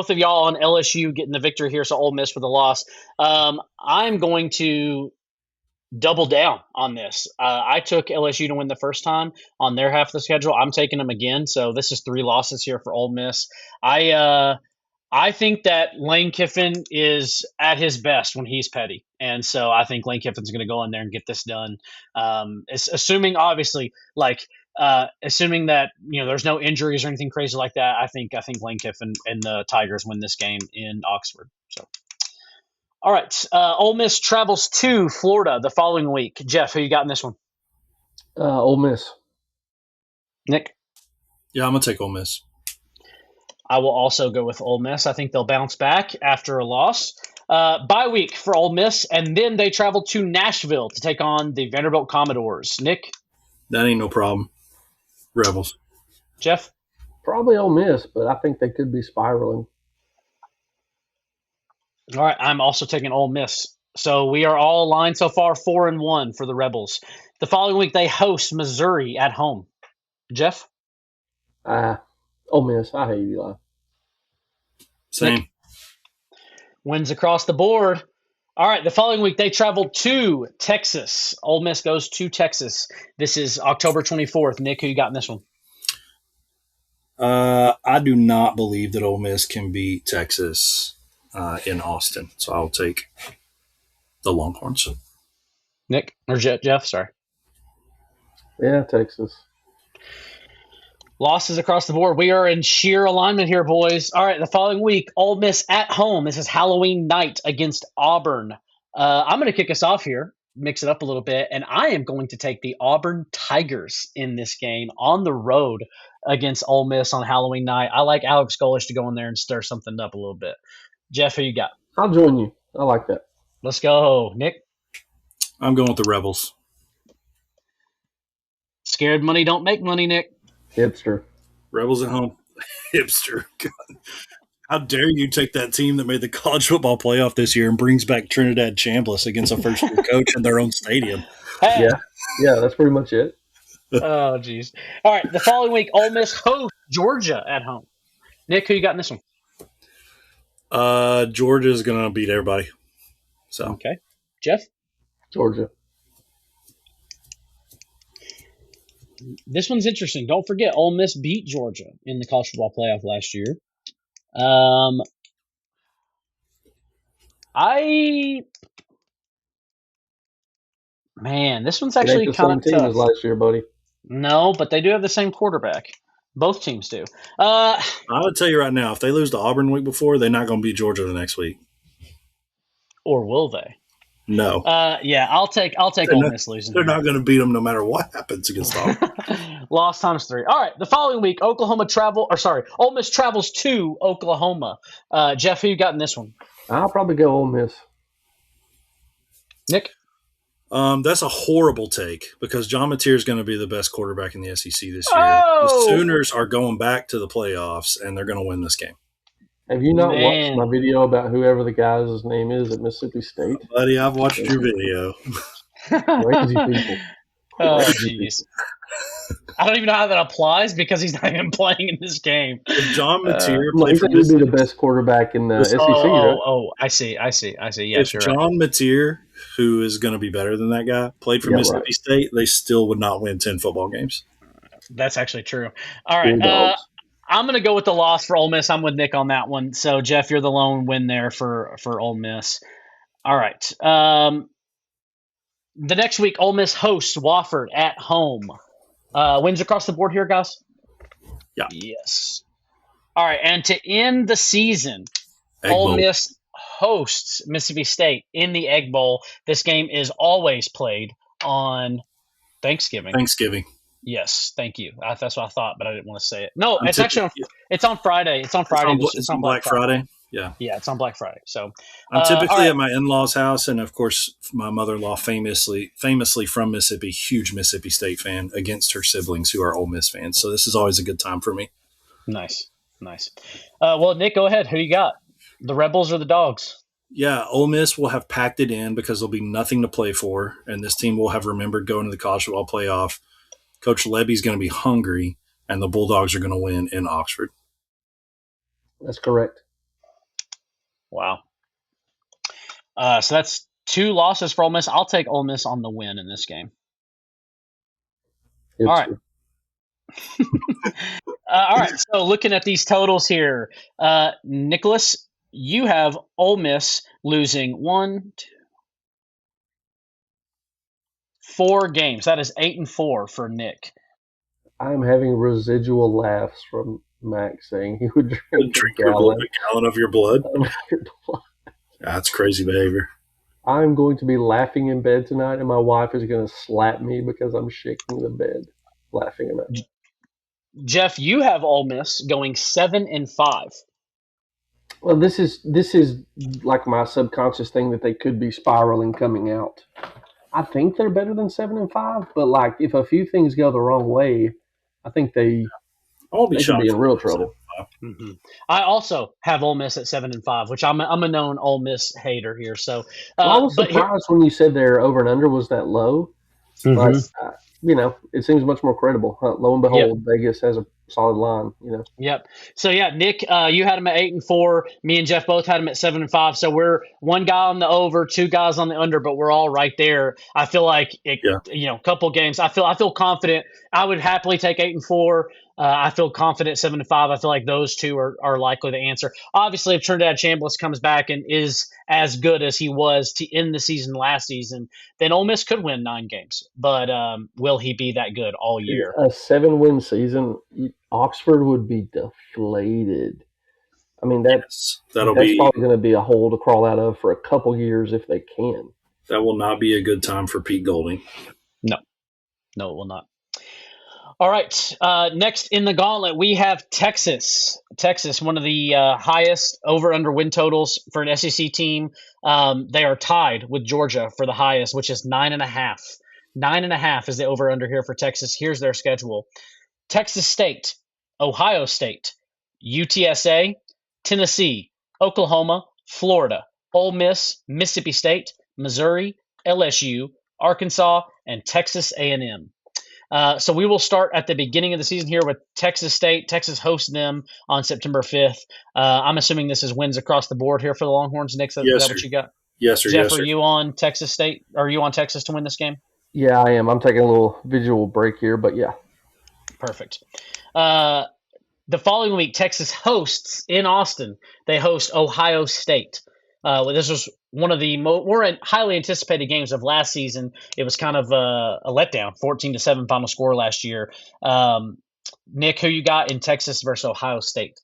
of y'all on LSU getting the victory here. So Ole Miss for the loss. I'm going to double down on this. I took LSU to win the first time on their half of the schedule. I'm taking them again. So this is 3 losses here for Ole Miss. I think that Lane Kiffin is at his best when he's petty. And so I think Lane Kiffin's going to go in there and get this done. Assuming obviously assuming that, there's no injuries or anything crazy like that. I think Lane Kiffin and the Tigers win this game in Oxford. So, all right. Ole Miss travels to Florida the following week. Jeff, who you got in this one?
Ole Miss.
Nick?
Yeah, I'm going to take Ole Miss.
I will also go with Ole Miss. I think they'll bounce back after a loss. Bye week for Ole Miss, and then they travel to Nashville to take on the Vanderbilt Commodores. Nick?
That ain't no problem. Rebels.
Jeff?
Probably Ole Miss, but I think they could be spiraling.
All right, I'm also taking Ole Miss. So we are all aligned so far, 4-1 for the Rebels. The following week, they host Missouri at home. Jeff?
Ole Miss. I hate Eli.
Same.
Nick? Wins across the board. All right, the following week, they travel to Texas. Ole Miss goes to Texas. This is October 24th. Nick, who you got in this one?
I do not believe that Ole Miss can beat Texas in Austin, so I'll take the Longhorns.
Nick? Or Jeff, sorry.
Yeah, Texas.
Losses across the board. We are in sheer alignment here, boys. All right, the following week, Ole Miss at home. This is Halloween night against Auburn. I'm going to kick us off here, mix it up a little bit, and I am going to take the Auburn Tigers in this game on the road against Ole Miss on Halloween night. I like Alex Golesh to go in there and stir something up a little bit. Jeff, who you got?
I'll join you. I like that.
Let's go. Nick?
I'm going with the Rebels.
Scared money don't make money, Nick.
Hipster.
Rebels at home. Hipster. God. How dare you take that team that made the college football playoff this year and brings back Trinidad Chambliss against a first-year coach in their own stadium?
Hey.
Yeah, that's pretty much it.
Oh, jeez. All right, the following week, Ole Miss hosts Georgia at home. Nick, who you got in this one?
Georgia's going to beat everybody. So
okay. Jeff?
Georgia.
This one's interesting. Don't forget, Ole Miss beat Georgia in the college football playoff last year. This one's actually kind of tough.
Team as last year, buddy.
No, but they do have the same quarterback. Both teams do.
I would tell you right now, if they lose to Auburn the week before, they're not going to beat Georgia the next week.
Or will they?
No.
I'll take Ole Miss losing.
They're not going to beat them no matter what happens against Auburn.
Loss times 3. All right, the following week, Ole Miss travels to Oklahoma. Jeff, who you got in this one?
I'll probably go Ole Miss.
Nick?
That's a horrible take because John Mateer is going to be the best quarterback in the SEC this year.
Oh!
The Sooners are going back to the playoffs, and they're going to win this game.
Have you not watched my video about whoever the guy's name is at Mississippi State?
Buddy, I've watched your video.
Crazy people.
Oh, jeez. I don't even know how that applies because he's not even playing in this game.
If John Mateer played for
Mississippi, be the best quarterback in the SEC, right?
Oh, I see. Yeah,
if John Mateer, who is going to be better than that guy, played for Mississippi State, they still would not win 10 football games.
That's actually true. All right. I'm going to go with the loss for Ole Miss. I'm with Nick on that one. So, Jeff, you're the lone win there for Ole Miss. All right. The next week, Ole Miss hosts Wofford at home. Wins across the board here, guys?
Yeah.
Yes. All right. And to end the season, Ole Miss hosts Mississippi State in the Egg Bowl. This game is always played on Thanksgiving. Yes, thank you. That's what I thought, but I didn't want to say it. No,
I'm
it's actually on,
typically
it's on Friday. It's on Friday. It's
it's
on
on
Black
Black
Friday.
Friday. Yeah.
Yeah, it's on Black Friday. So,
I'm
all
typically
right.
at my in-laws' house, and of course, my mother-in-law, famously from Mississippi, huge Mississippi State fan, against her siblings who are Ole Miss fans. So this is always a good time for me.
Nice. Well, Nick, go ahead. Who you got? The Rebels or the Dogs?
Yeah, Ole Miss will have packed it in because there'll be nothing to play for, and this team will have remembered going to the college football playoff. Coach Levy's going to be hungry, and the Bulldogs are going to win in Oxford.
That's correct.
Wow. So that's 2 losses for Ole Miss. I'll take Ole Miss on the win in this game. All right. All right. So looking at these totals here, Nicholas, you have Ole Miss losing 1, 2, 4 games. That is 8-4 for Nick.
I'm having residual laughs from Max saying he would drink a gallon
of your blood. That's crazy behavior.
I'm going to be laughing in bed tonight, and my wife is going to slap me because I'm shaking the bed, laughing about it.
Jeff, you have Ole Miss going 7-5.
Well, this is like my subconscious thing that they could be spiraling coming out. I think they're better than 7-5, but like if a few things go the wrong way, I think they could be in real trouble.
Mm-hmm. I also have Ole Miss at 7-5, which I'm a known Ole Miss hater here. So
I was surprised when you said their over and under was that low.
Mm-hmm.
But it seems much more credible. Lo and behold, Vegas has a solid line.
Yep. So Nick, you had them at 8-4. Me and Jeff both had them at 7-5. So we're 1 guy on the over, 2 guys on the under, but we're all right there. I feel like a couple games. I feel confident. I would happily take 8-4. I feel confident 7-5. I feel like those two are likely the answer. Obviously, if Trinidad Chambliss comes back and is as good as he was to end the season last season, then Ole Miss could win 9 games. But will he be that good all year?
A 7-win season, Oxford would be deflated. I mean, that's probably going to be a hole to crawl out of for a couple years if they can.
That will not be a good time for Pete Golding.
No, it will not. All right. Next in the gauntlet, we have Texas. Texas, one of the highest over-under win totals for an SEC team. They are tied with Georgia for the highest, which is 9.5. 9.5 is the over-under here for Texas. Here's their schedule: Texas State, Ohio State, UTSA, Tennessee, Oklahoma, Florida, Ole Miss, Mississippi State, Missouri, LSU, Arkansas, and Texas A&M. So we will start at the beginning of the season here with Texas State. Texas hosts them on September 5th. I'm assuming this is wins across the board here for the Longhorns. Nick, is that what you got?
Yes, sir.
Jeff, are you on Texas State? Are you on Texas to win this game?
Yeah, I am. I'm taking a little visual break here, but yeah.
Perfect. The following week, Texas hosts in Austin. They host Ohio State. This was one of the more highly anticipated games of last season. It was kind of a letdown, 14-7 final score last year. Nick, who you got in Texas versus Ohio State?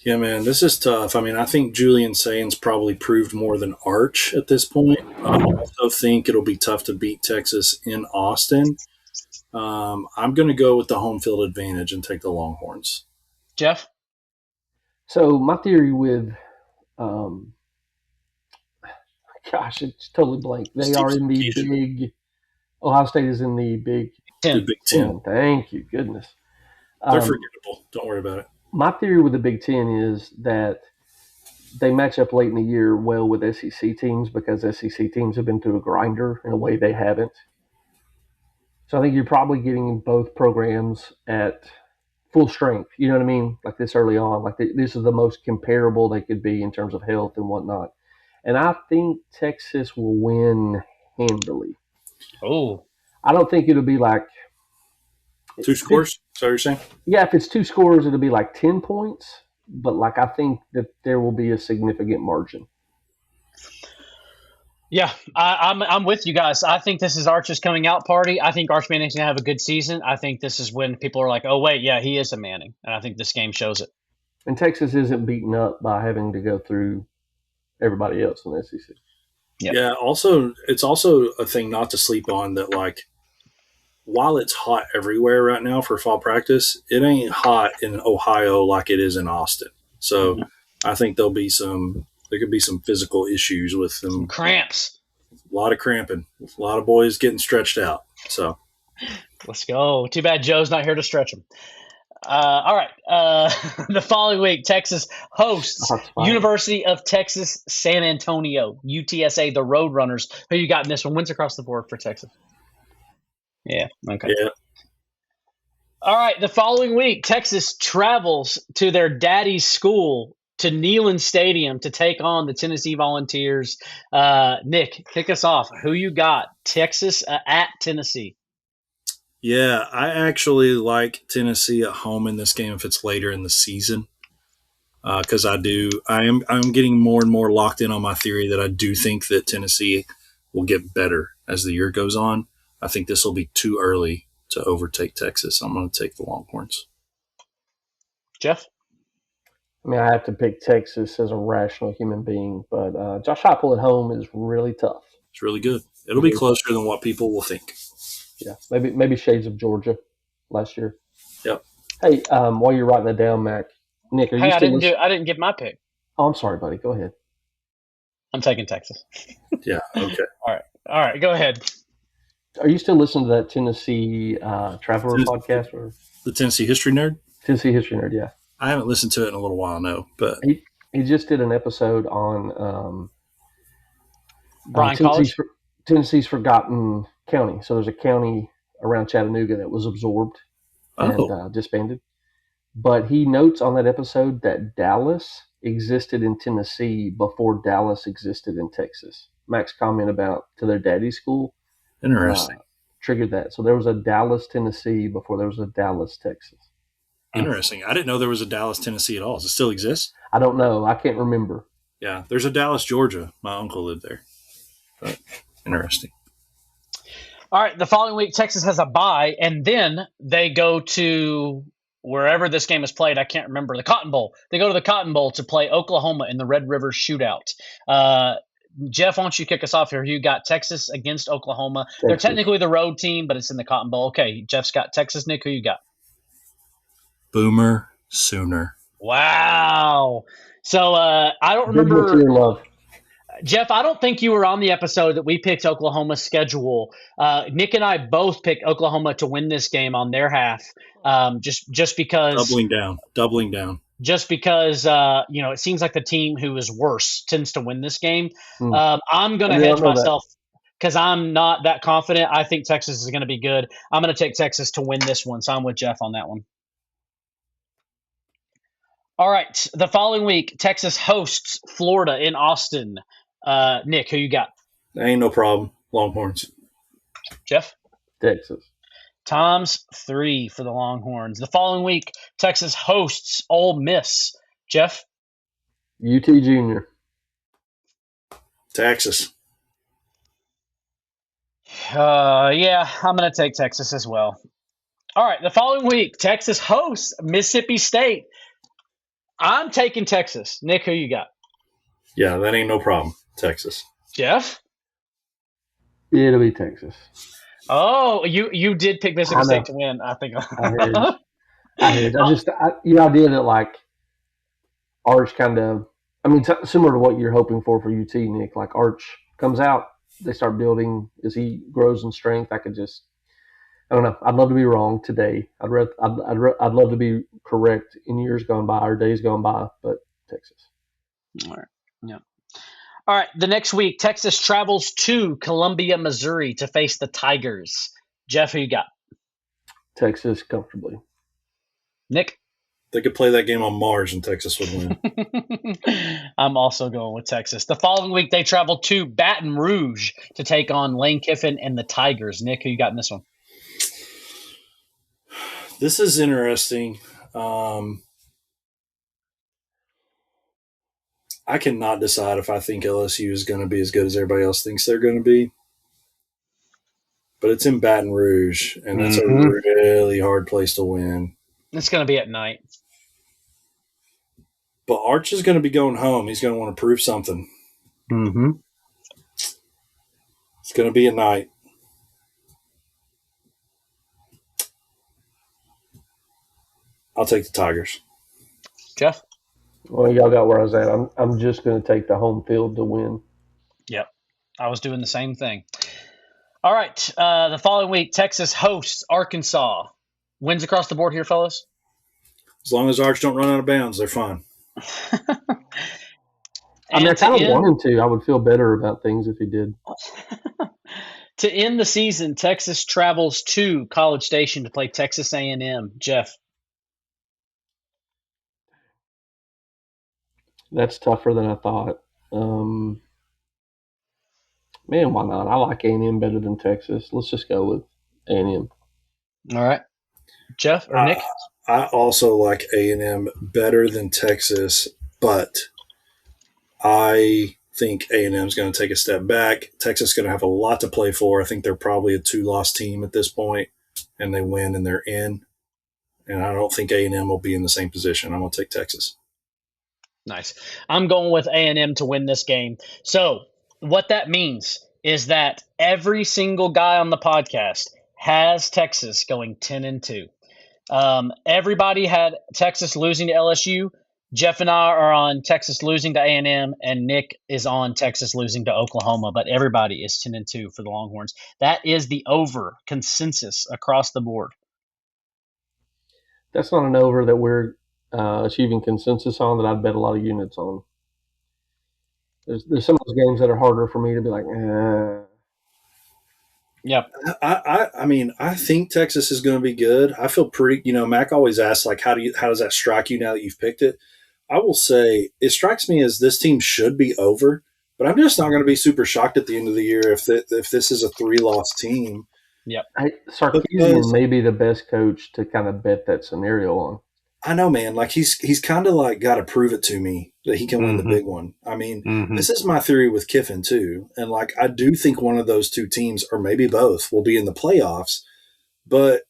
Yeah, man, this is tough. I mean, I think Julian Sainz probably proved more than Arch at this point. I also think it'll be tough to beat Texas in Austin. I'm going to go with the home field advantage and take the Longhorns.
Jeff?
So my theory with gosh, it's totally blank. They are in the big – Ohio State is in the Big
10.
The Big 10.
Thank you, goodness.
They're forgettable. Don't worry about it.
My theory with the Big 10 is that they match up late in the year well with SEC teams because SEC teams have been through a grinder in a way they haven't. So I think you're probably getting both programs at full strength. You know what I mean? Like this early on. Like this is the most comparable they could be in terms of health and whatnot. And I think Texas will win handily.
Oh.
I don't think it'll be like
2 scores? Is that what you're saying?
Yeah, if it's 2 scores, it'll be like 10 points. But like I think that there will be a significant margin.
Yeah, I'm with you guys. I think this is Arch's coming out party. I think Arch Manning's going to have a good season. I think this is when people are like, oh, wait, yeah, he is a Manning. And I think this game shows it.
And Texas isn't beaten up by having to go through everybody else in the SEC.
Yep. Yeah, also, it's also a thing not to sleep on that, like, while it's hot everywhere right now for fall practice, it ain't hot in Ohio like it is in Austin. So I think there could be some physical issues with them.
Some cramps.
A lot of cramping. A lot of boys getting stretched out. So
let's go. Too bad Joe's not here to stretch them. All right. The following week, Texas hosts University of Texas San Antonio, UTSA, the Roadrunners. Who you got in this one? Wins across the board for Texas. Yeah. Okay.
Yeah.
All right. The following week, Texas travels to their daddy's school to Neyland Stadium to take on the Tennessee Volunteers. Nick, kick us off. Who you got? Texas at Tennessee.
Yeah, I actually like Tennessee at home in this game if it's later in the season, because I'm getting more and more locked in on my theory that I do think that Tennessee will get better as the year goes on. I think this will be too early to overtake Texas. I'm going to take the Longhorns.
Jeff?
I mean, I have to pick Texas as a rational human being, but Josh Heupel at home is really tough.
It's really good. It'll be closer than what people will think.
Yeah, maybe shades of Georgia last year.
Yep.
Hey, while you're writing that down, Mac, Nick, are you
I didn't give my pick.
Oh, I'm sorry, buddy. Go ahead.
I'm taking Texas.
Yeah. Okay.
All right. Go ahead.
Are you still listening to that Tennessee Traveler podcast or
the Tennessee History Nerd?
Tennessee History Nerd, yeah.
I haven't listened to it in a little while, no. But
he just did an episode on
Bryan College.
Tennessee's Forgotten County. So there's a county around Chattanooga that was absorbed and disbanded. But he notes on that episode that Dallas existed in Tennessee before Dallas existed in Texas. Mac's comment about to their daddy's school triggered that. So there was a Dallas, Tennessee before there was a Dallas, Texas.
Interesting. I didn't know there was a Dallas, Tennessee at all. Does it still exist?
I don't know. I can't remember.
Yeah, there's a Dallas, Georgia. My uncle lived there. But interesting.
All right, the following week, Texas has a bye, and then they go to wherever this game is played. I can't remember. The Cotton Bowl. They go to the Cotton Bowl to play Oklahoma in the Red River Shootout. Jeff, why don't you kick us off here? You got Texas against Oklahoma. Texas. They're technically the road team, but it's in the Cotton Bowl. Okay, Jeff's got Texas. Nick, who you got?
Boomer Sooner.
Wow. So I don't remember.
Your love.
Jeff, I don't think you were on the episode that we picked Oklahoma's schedule. Nick and I both picked Oklahoma to win this game on their half, just because
doubling down.
Just because it seems like the team who is worse tends to win this game. I'm going to hedge myself because I'm not that confident. I think Texas is going to be good. I'm going to take Texas to win this one, so I'm with Jeff on that one. All right, the following week, Texas hosts Florida in Austin. Nick, who you got?
Ain't no problem. Longhorns.
Jeff?
Texas.
Tom's 3 for the Longhorns. The following week, Texas hosts Ole Miss. Jeff?
UT Junior.
Texas.
Yeah, I'm going to take Texas as well. All right, the following week, Texas hosts Mississippi State. I'm taking Texas. Nick, who you got?
Yeah, that ain't no problem. Texas.
Jeff?
It'll be Texas.
Oh, you did pick Mississippi State to win, I think.
I the idea that like Arch kind of, similar to what you're hoping for UT, Nick. Like Arch comes out, they start building as he grows in strength. I don't know. I'd love to be wrong today. I'd love to be correct in years gone by or days gone by, but Texas.
All right. Yeah. All right. The next week, Texas travels to Columbia, Missouri to face the Tigers. Jeff, who you got?
Texas comfortably.
Nick?
They could play that game on Mars and Texas would win.
I'm also going with Texas. The following week, they travel to Baton Rouge to take on Lane Kiffin and the Tigers. Nick, who you got in this one?
This is interesting. I cannot decide if I think LSU is going to be as good as everybody else thinks they're going to be. But it's in Baton Rouge, and that's a really hard place to win.
It's going to be at night.
But Arch is going to be going home. He's going to want to prove something.
Mm-hmm.
It's going to be at night. I'll take the Tigers.
Jeff?
Well, y'all got where I was at. I'm just going to take the home field to win.
Yep. I was doing the same thing. All right. The following week, Texas hosts Arkansas. Wins across the board here, fellas?
As long as Arch don't run out of bounds, they're fine.
I mean, I kind of want him to. I would feel better about things if he did.
To end the season, Texas travels to College Station to play Texas A&M. Jeff?
That's tougher than I thought. Man, why not? I like A&M better than Texas. Let's just go with A&M.
All right. Jeff or Nick?
I also like A&M better than Texas, but I think A&M is going to take a step back. Texas is going to have a lot to play for. I think they're probably a 2-loss team at this point, and they win and they're in. And I don't think A&M will be in the same position. I'm going to take Texas.
Nice. I'm going with A&M to win this game. So what that means is that every single guy on the podcast has Texas going 10-2. Everybody had Texas losing to LSU. Jeff and I are on Texas losing to A&M, and Nick is on Texas losing to Oklahoma. But everybody is 10-2 for the Longhorns. That is the over consensus across the board.
That's not an over that we're achieving consensus on that I'd bet a lot of units on. There's some of those games that are harder for me to be like,
Yep.
I mean, I think Texas is going to be good. I feel pretty, Mac always asks, like, how does that strike you now that you've picked it? I will say it strikes me as this team should be over, but I'm just not going to be super shocked at the end of the year if this is a 3-loss team.
Yep.
Sarkisian may be the best coach to kind of bet that scenario on.
I know, man. Like he's kind of like got to prove it to me that he can win the big one. I mean, this is my theory with Kiffin too, and like I do think one of those two teams, or maybe both, will be in the playoffs. But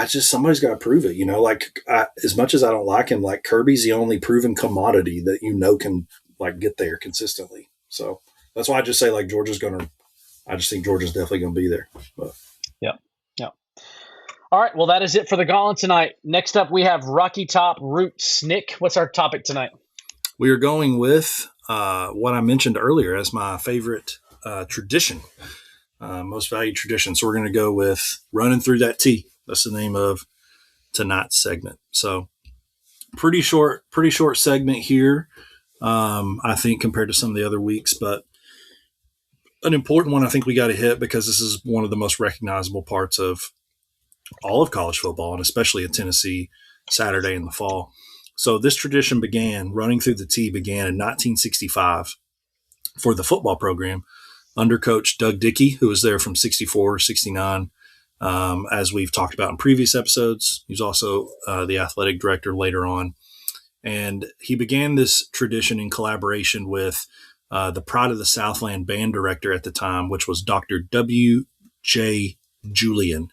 somebody's got to prove it. Like as much as I don't like him, like Kirby's the only proven commodity that can like get there consistently. So that's why I just say like Georgia's gonna. I just think Georgia's definitely going to be there. But.
Yep. All right. Well, that is it for the Gauntlet tonight. Next up, we have Rocky Top Roots. Nick, what's our topic tonight?
We are going with what I mentioned earlier as my favorite tradition, most valued tradition. So we're going to go with running through that T. That's the name of tonight's segment. So pretty short segment here, I think, compared to some of the other weeks, but an important one I think we got to hit because this is one of the most recognizable parts of all of college football, and especially at Tennessee Saturday in the fall. So this tradition running through the T began in 1965 for the football program under Coach Doug Dickey, who was there from 64 69. As we've talked about in previous episodes, he's also the athletic director later on. And he began this tradition in collaboration with the Pride of the Southland band director at the time, which was Dr. W.J. Julian.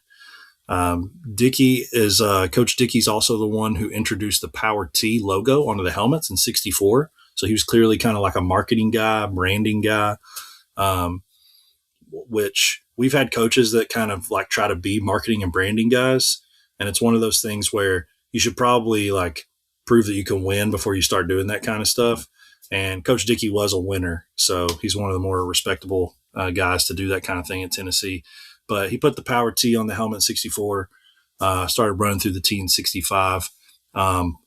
Coach Dickey's also the one who introduced the Power T logo onto the helmets in 64. So he was clearly kind of like a marketing guy, branding guy, which we've had coaches that kind of like try to be marketing and branding guys. And it's one of those things where you should probably like prove that you can win before you start doing that kind of stuff. And Coach Dickey was a winner. So he's one of the more respectable guys to do that kind of thing at Tennessee. But he put the Power T on the helmet in 64, started running through the T in 65.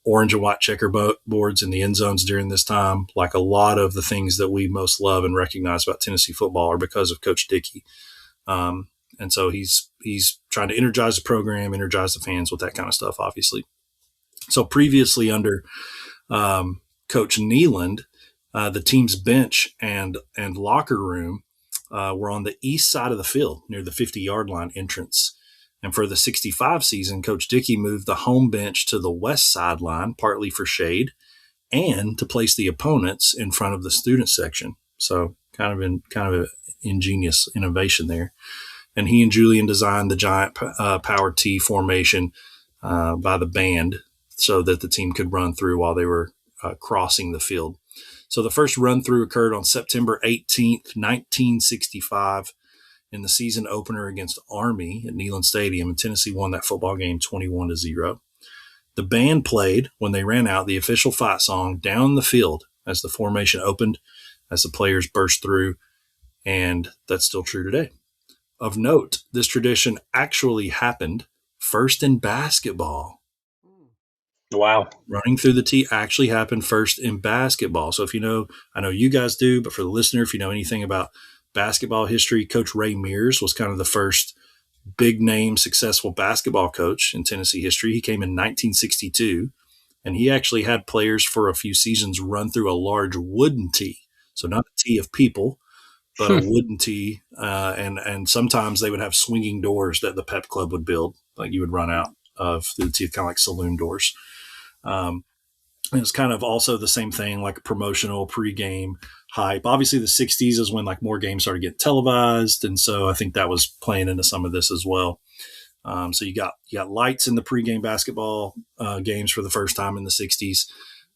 Orange and white checkerboards in the end zones during this time. Like a lot of the things that we most love and recognize about Tennessee football are because of Coach Dickey. And so he's trying to energize the program, energize the fans with that kind of stuff, obviously. So previously under Coach Nealand, the team's bench and locker room were on the east side of the field near the 50-yard line entrance. And for the 65 season, Coach Dickey moved the home bench to the west sideline, partly for shade and to place the opponents in front of the student section. So kind of an ingenious innovation there. And he and Julian designed the giant Power T formation by the band so that the team could run through while they were crossing the field. So the first run through occurred on September 18th, 1965 in the season opener against Army at Neyland Stadium, and Tennessee won that football game 21-0. The band played, when they ran out, the official fight song down the field as the formation opened, as the players burst through, and that's still true today. Of note, this tradition actually happened first in basketball.
Wow.
Running through the tee actually happened first in basketball. So if you know, I know you guys do, but for the listener, if you know anything about basketball history, Coach Ray Mears was kind of the first big name successful basketball coach in Tennessee history. He came in 1962, and he actually had players for a few seasons run through a large wooden tee. So not a tee of people, but a wooden tee. And sometimes they would have swinging doors that the pep club would build, like you would run out of through the tee, kind of like saloon doors. It was kind of also the same thing, like promotional pregame hype. Obviously, the 60s is when like more games started getting televised, and so I think that was playing into some of this as well. So you got lights in the pregame basketball games for the first time in the 60s.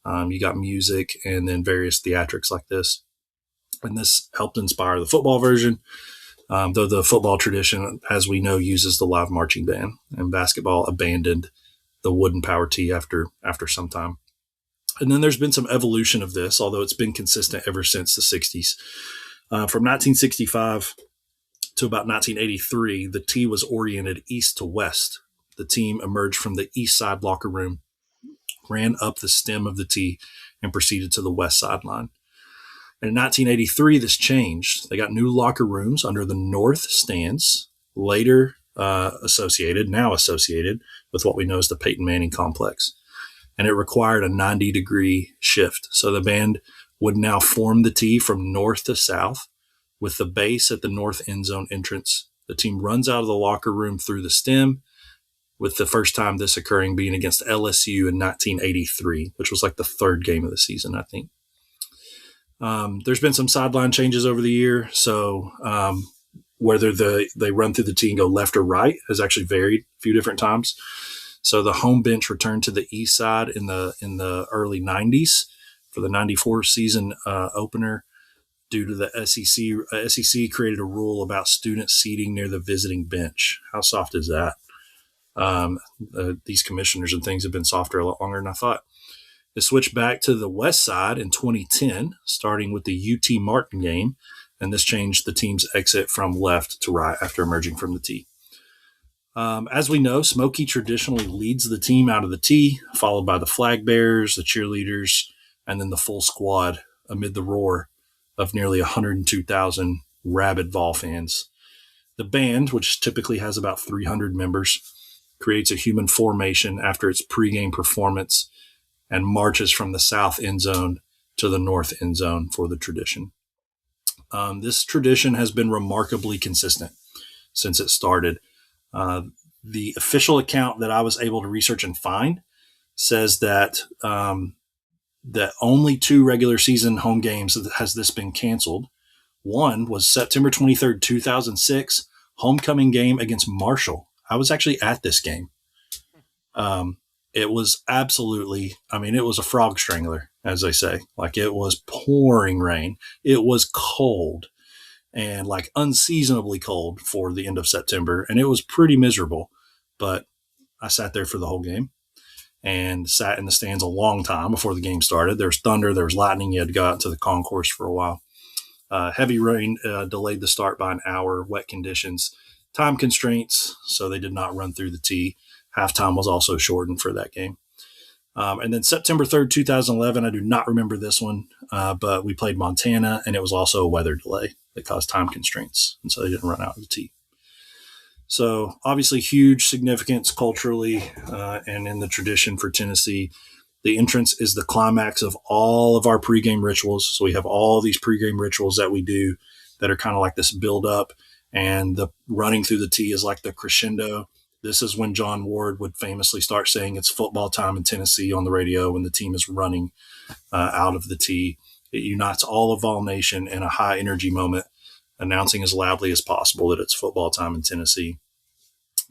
You got music and then various theatrics like this. And this helped inspire the football version, though the football tradition, as we know, uses the live marching band, and basketball abandoned the wooden power tee after some time. And then there's been some evolution of this, although it's been consistent ever since the 60s. From 1965 to about 1983, the tee was oriented east to west. The team emerged from the east side locker room, ran up the stem of the tee, and proceeded to the west sideline. And in 1983, this changed. They got new locker rooms under the north stands, later associated with what we know as the Peyton Manning complex. And it required a 90-degree shift. So the band would now form the tee from north to south with the base at the north end zone entrance. The team runs out of the locker room through the stem, with the first time this occurring being against LSU in 1983, which was like the third game of the season, I think. There's been some sideline changes over the year. So whether they run through the tee and go left or right has actually varied a few different times. So the home bench returned to the east side in the early 90s for the 94 season opener due to the SEC. SEC created a rule about student seating near the visiting bench. How soft is that? These commissioners and things have been softer a lot longer than I thought. They switched back to the west side in 2010, starting with the UT Martin game, and this changed the team's exit from left to right after emerging from the tee. As we know, Smokey traditionally leads the team out of the tee, followed by the flag bearers, the cheerleaders, and then the full squad amid the roar of nearly 102,000 rabid Vol fans. The band, which typically has about 300 members, creates a human formation after its pregame performance and marches from the south end zone to the north end zone for the tradition. This tradition has been remarkably consistent since it started. The official account that I was able to research and find says that that only 2 regular season home games has this been canceled. One was September 23rd, 2006, homecoming game against Marshall. I was actually at this game. It was absolutely, it was a frog strangler, as they say. Like, it was pouring rain. It was cold and like unseasonably cold for the end of September. And it was pretty miserable, but I sat there for the whole game and sat in the stands a long time before the game started. There was thunder, there was lightning. You had to go out to the concourse for a while. Heavy rain delayed the start by an hour, wet conditions, time constraints, so they did not run through the tee. Halftime was also shortened for that game. And then September 3rd, 2011, I do not remember this one, but we played Montana, and it was also a weather delay that caused time constraints, and so they didn't run out of the tee. So obviously huge significance culturally and in the tradition for Tennessee. The entrance is the climax of all of our pregame rituals. So we have all these pregame rituals that we do that are kind of like this build up, and the running through the tee is like the crescendo. This is when John Ward would famously start saying it's football time in Tennessee on the radio when the team is running out of the tee. It unites all of Vol Nation in a high energy moment, announcing as loudly as possible that it's football time in Tennessee.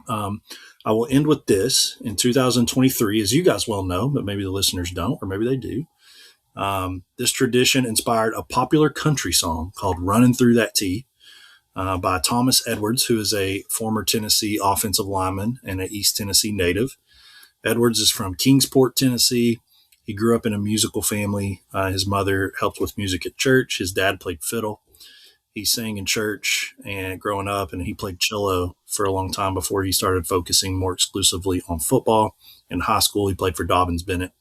I will end with this. In 2023, as you guys well know, but maybe the listeners don't, or maybe they do, this tradition inspired a popular country song called Running Through That Tee by Thomas Edwards, who is a former Tennessee offensive lineman and an East Tennessee native. Edwards is from Kingsport, Tennessee. He grew up in a musical family. His mother helped with music at church. His dad played fiddle. He sang in church and growing up, and he played cello for a long time before he started focusing more exclusively on football. In high school, he played for Dobbins Bennett.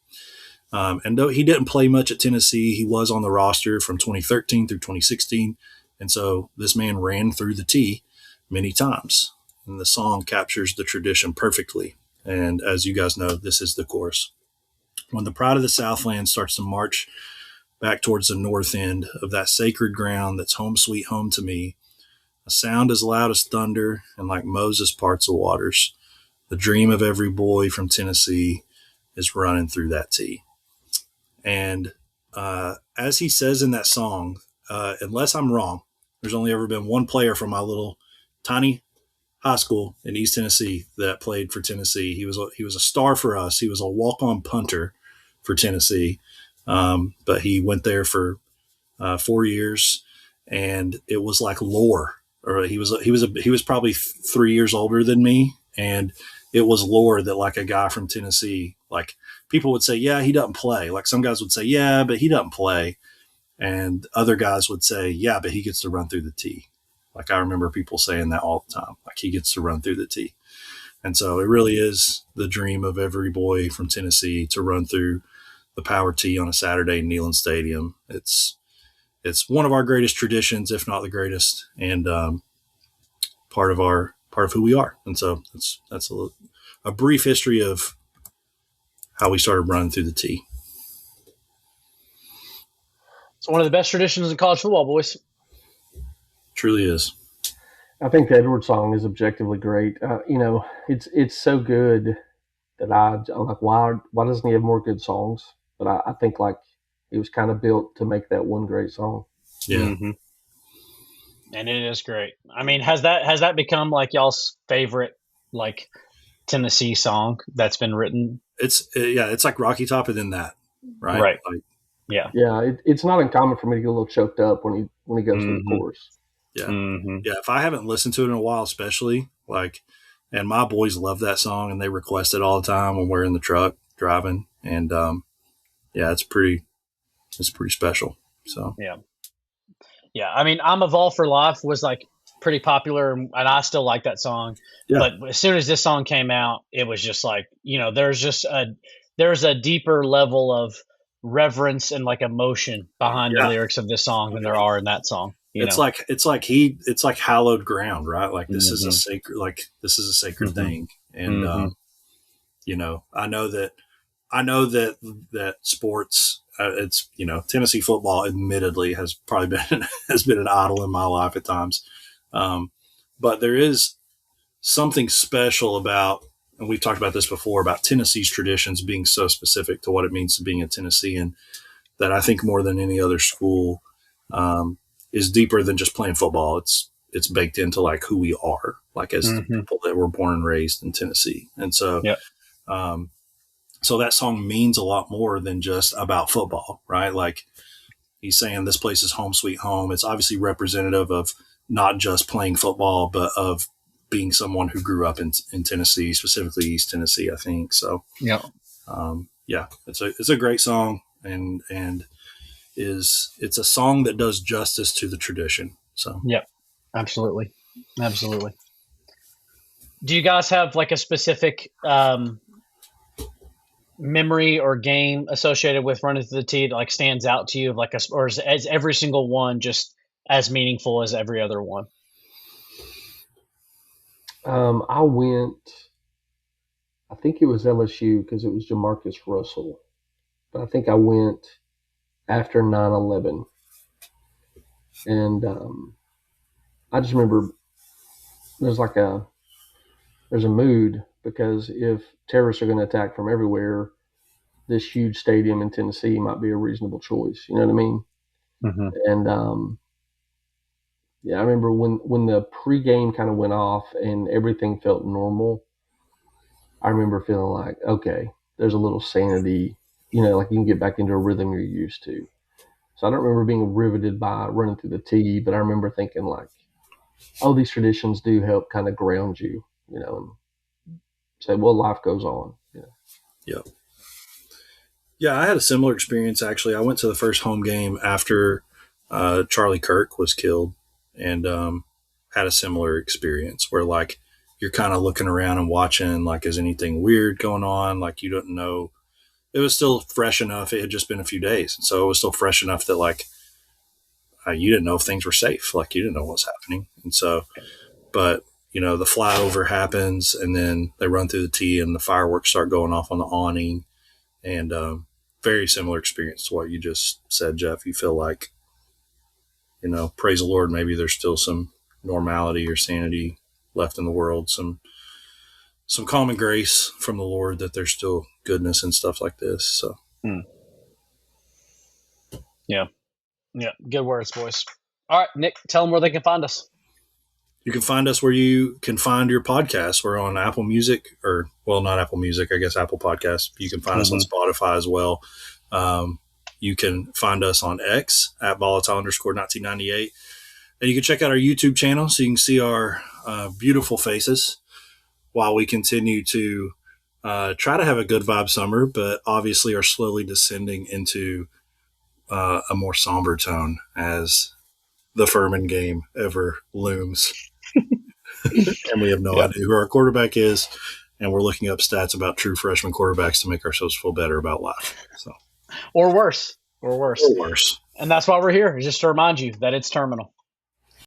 And though he didn't play much at Tennessee, he was on the roster from 2013 through 2016. And so this man ran through the T many times. And the song captures the tradition perfectly. And as you guys know, this is the chorus. When the pride of the Southland starts to march back towards the north end of that sacred ground that's home sweet home to me, a sound as loud as thunder and like Moses parts the waters, the dream of every boy from Tennessee is running through that T. And as he says in that song, unless I'm wrong, there's only ever been one player from my little tiny high school in East Tennessee that played for Tennessee. He was a star for us. He was a walk-on punter for Tennessee, but he went there for 4 years, and it was like lore. Or he was probably 3 years older than me, and it was lore that like a guy from Tennessee, like people would say, yeah, he doesn't play. Like some guys would say, yeah, but he doesn't play. And other guys would say, yeah, but he gets to run through the T. Like I remember people saying that all the time, like he gets to run through the T. And so it really is the dream of every boy from Tennessee to run through the Power T on a Saturday in Neyland Stadium. It's one of our greatest traditions, if not the greatest, and part of who we are. And so that's a brief history of how we started running through the T.
It's one of the best traditions in college football, boys.
Truly is.
I think the Edwards song is objectively great. It's so good that I'm like, why doesn't he have more good songs? But I think like it was kind of built to make that one great song.
Yeah.
Mm-hmm. And it is great. I mean, has that become like y'all's favorite like Tennessee song that's been written?
It's like Rocky Top and then that, right?
Right.
Like,
yeah. It's not uncommon for me to get a little choked up when he goes through the chorus.
Yeah.
Mm-hmm.
Yeah. If I haven't listened to it in a while, especially like, and my boys love that song and they request it all the time when we're in the truck driving. And, it's pretty special. So,
yeah. I mean, I'm Evolve for Life was like pretty popular and I still like that song. Yeah. But as soon as this song came out, it was just like, there's a deeper level of reverence and like emotion behind the lyrics of this song than there are in that song.
It's like hallowed ground, right? Like this is a sacred thing. And, I know that sports, it's, Tennessee football admittedly has probably been an idol in my life at times. But there is something special about, and we've talked about this before, about Tennessee's traditions being so specific to what it means to being a Tennessean that I think more than any other school, is deeper than just playing football. It's baked into like who we are, like as people that were born and raised in Tennessee. And so, so that song means a lot more than just about football, right? Like he's saying this place is home sweet home. It's obviously representative of not just playing football, but of being someone who grew up in Tennessee, specifically East Tennessee, I think. So, it's a great song and it's a song that does justice to the tradition. So,
absolutely. Do you guys have like a specific, memory or game associated with running through the T that like stands out to you, like or is every single one just as meaningful as every other one?
I think it was LSU because it was Jamarcus Russell, but I think I went after 9/11, and I just remember there's a mood because if terrorists are going to attack from everywhere, this huge stadium in Tennessee might be a reasonable choice. You know what I mean?
Mm-hmm.
And I remember when the pregame kind of went off and everything felt normal. I remember feeling like, okay, there's a little sanity, like you can get back into a rhythm you're used to. So I don't remember being riveted by running through the T, but I remember thinking like, oh, these traditions do help kind of ground you, and say, well, life goes on,
Yeah. Yeah, I had a similar experience, actually. I went to the first home game after Charlie Kirk was killed, and had a similar experience where, like, you're kind of looking around and watching, like, is anything weird going on? Like, you don't know. It was still fresh enough. It had just been a few days. And so it was still fresh enough that, like, you didn't know if things were safe. Like, you didn't know what was happening. And so, but, the flyover happens, and then they run through the tee, and the fireworks start going off on the awning. And very similar experience to what you just said, Jeff. You feel like, praise the Lord, maybe there's still some normality or sanity left in the world, some common grace from the Lord, that there's still goodness and stuff like this. So,
yeah, good words, boys. All right, Nick, tell them where they can find us.
You can find us where you can find your podcasts. We're on Apple Music, or, well, not Apple Music, I guess Apple Podcasts. You can find us on Spotify as well. You can find us on X at volatile_1998. And you can check out our YouTube channel so you can see our beautiful faces while we continue to try to have a good vibe summer, but obviously are slowly descending into a more somber tone as the Furman game ever looms. And we have no idea who our quarterback is, and we're looking up stats about true freshman quarterbacks to make ourselves feel better about life. So,
or worse.
Or worse.
And that's why we're here, just to remind you that it's terminal.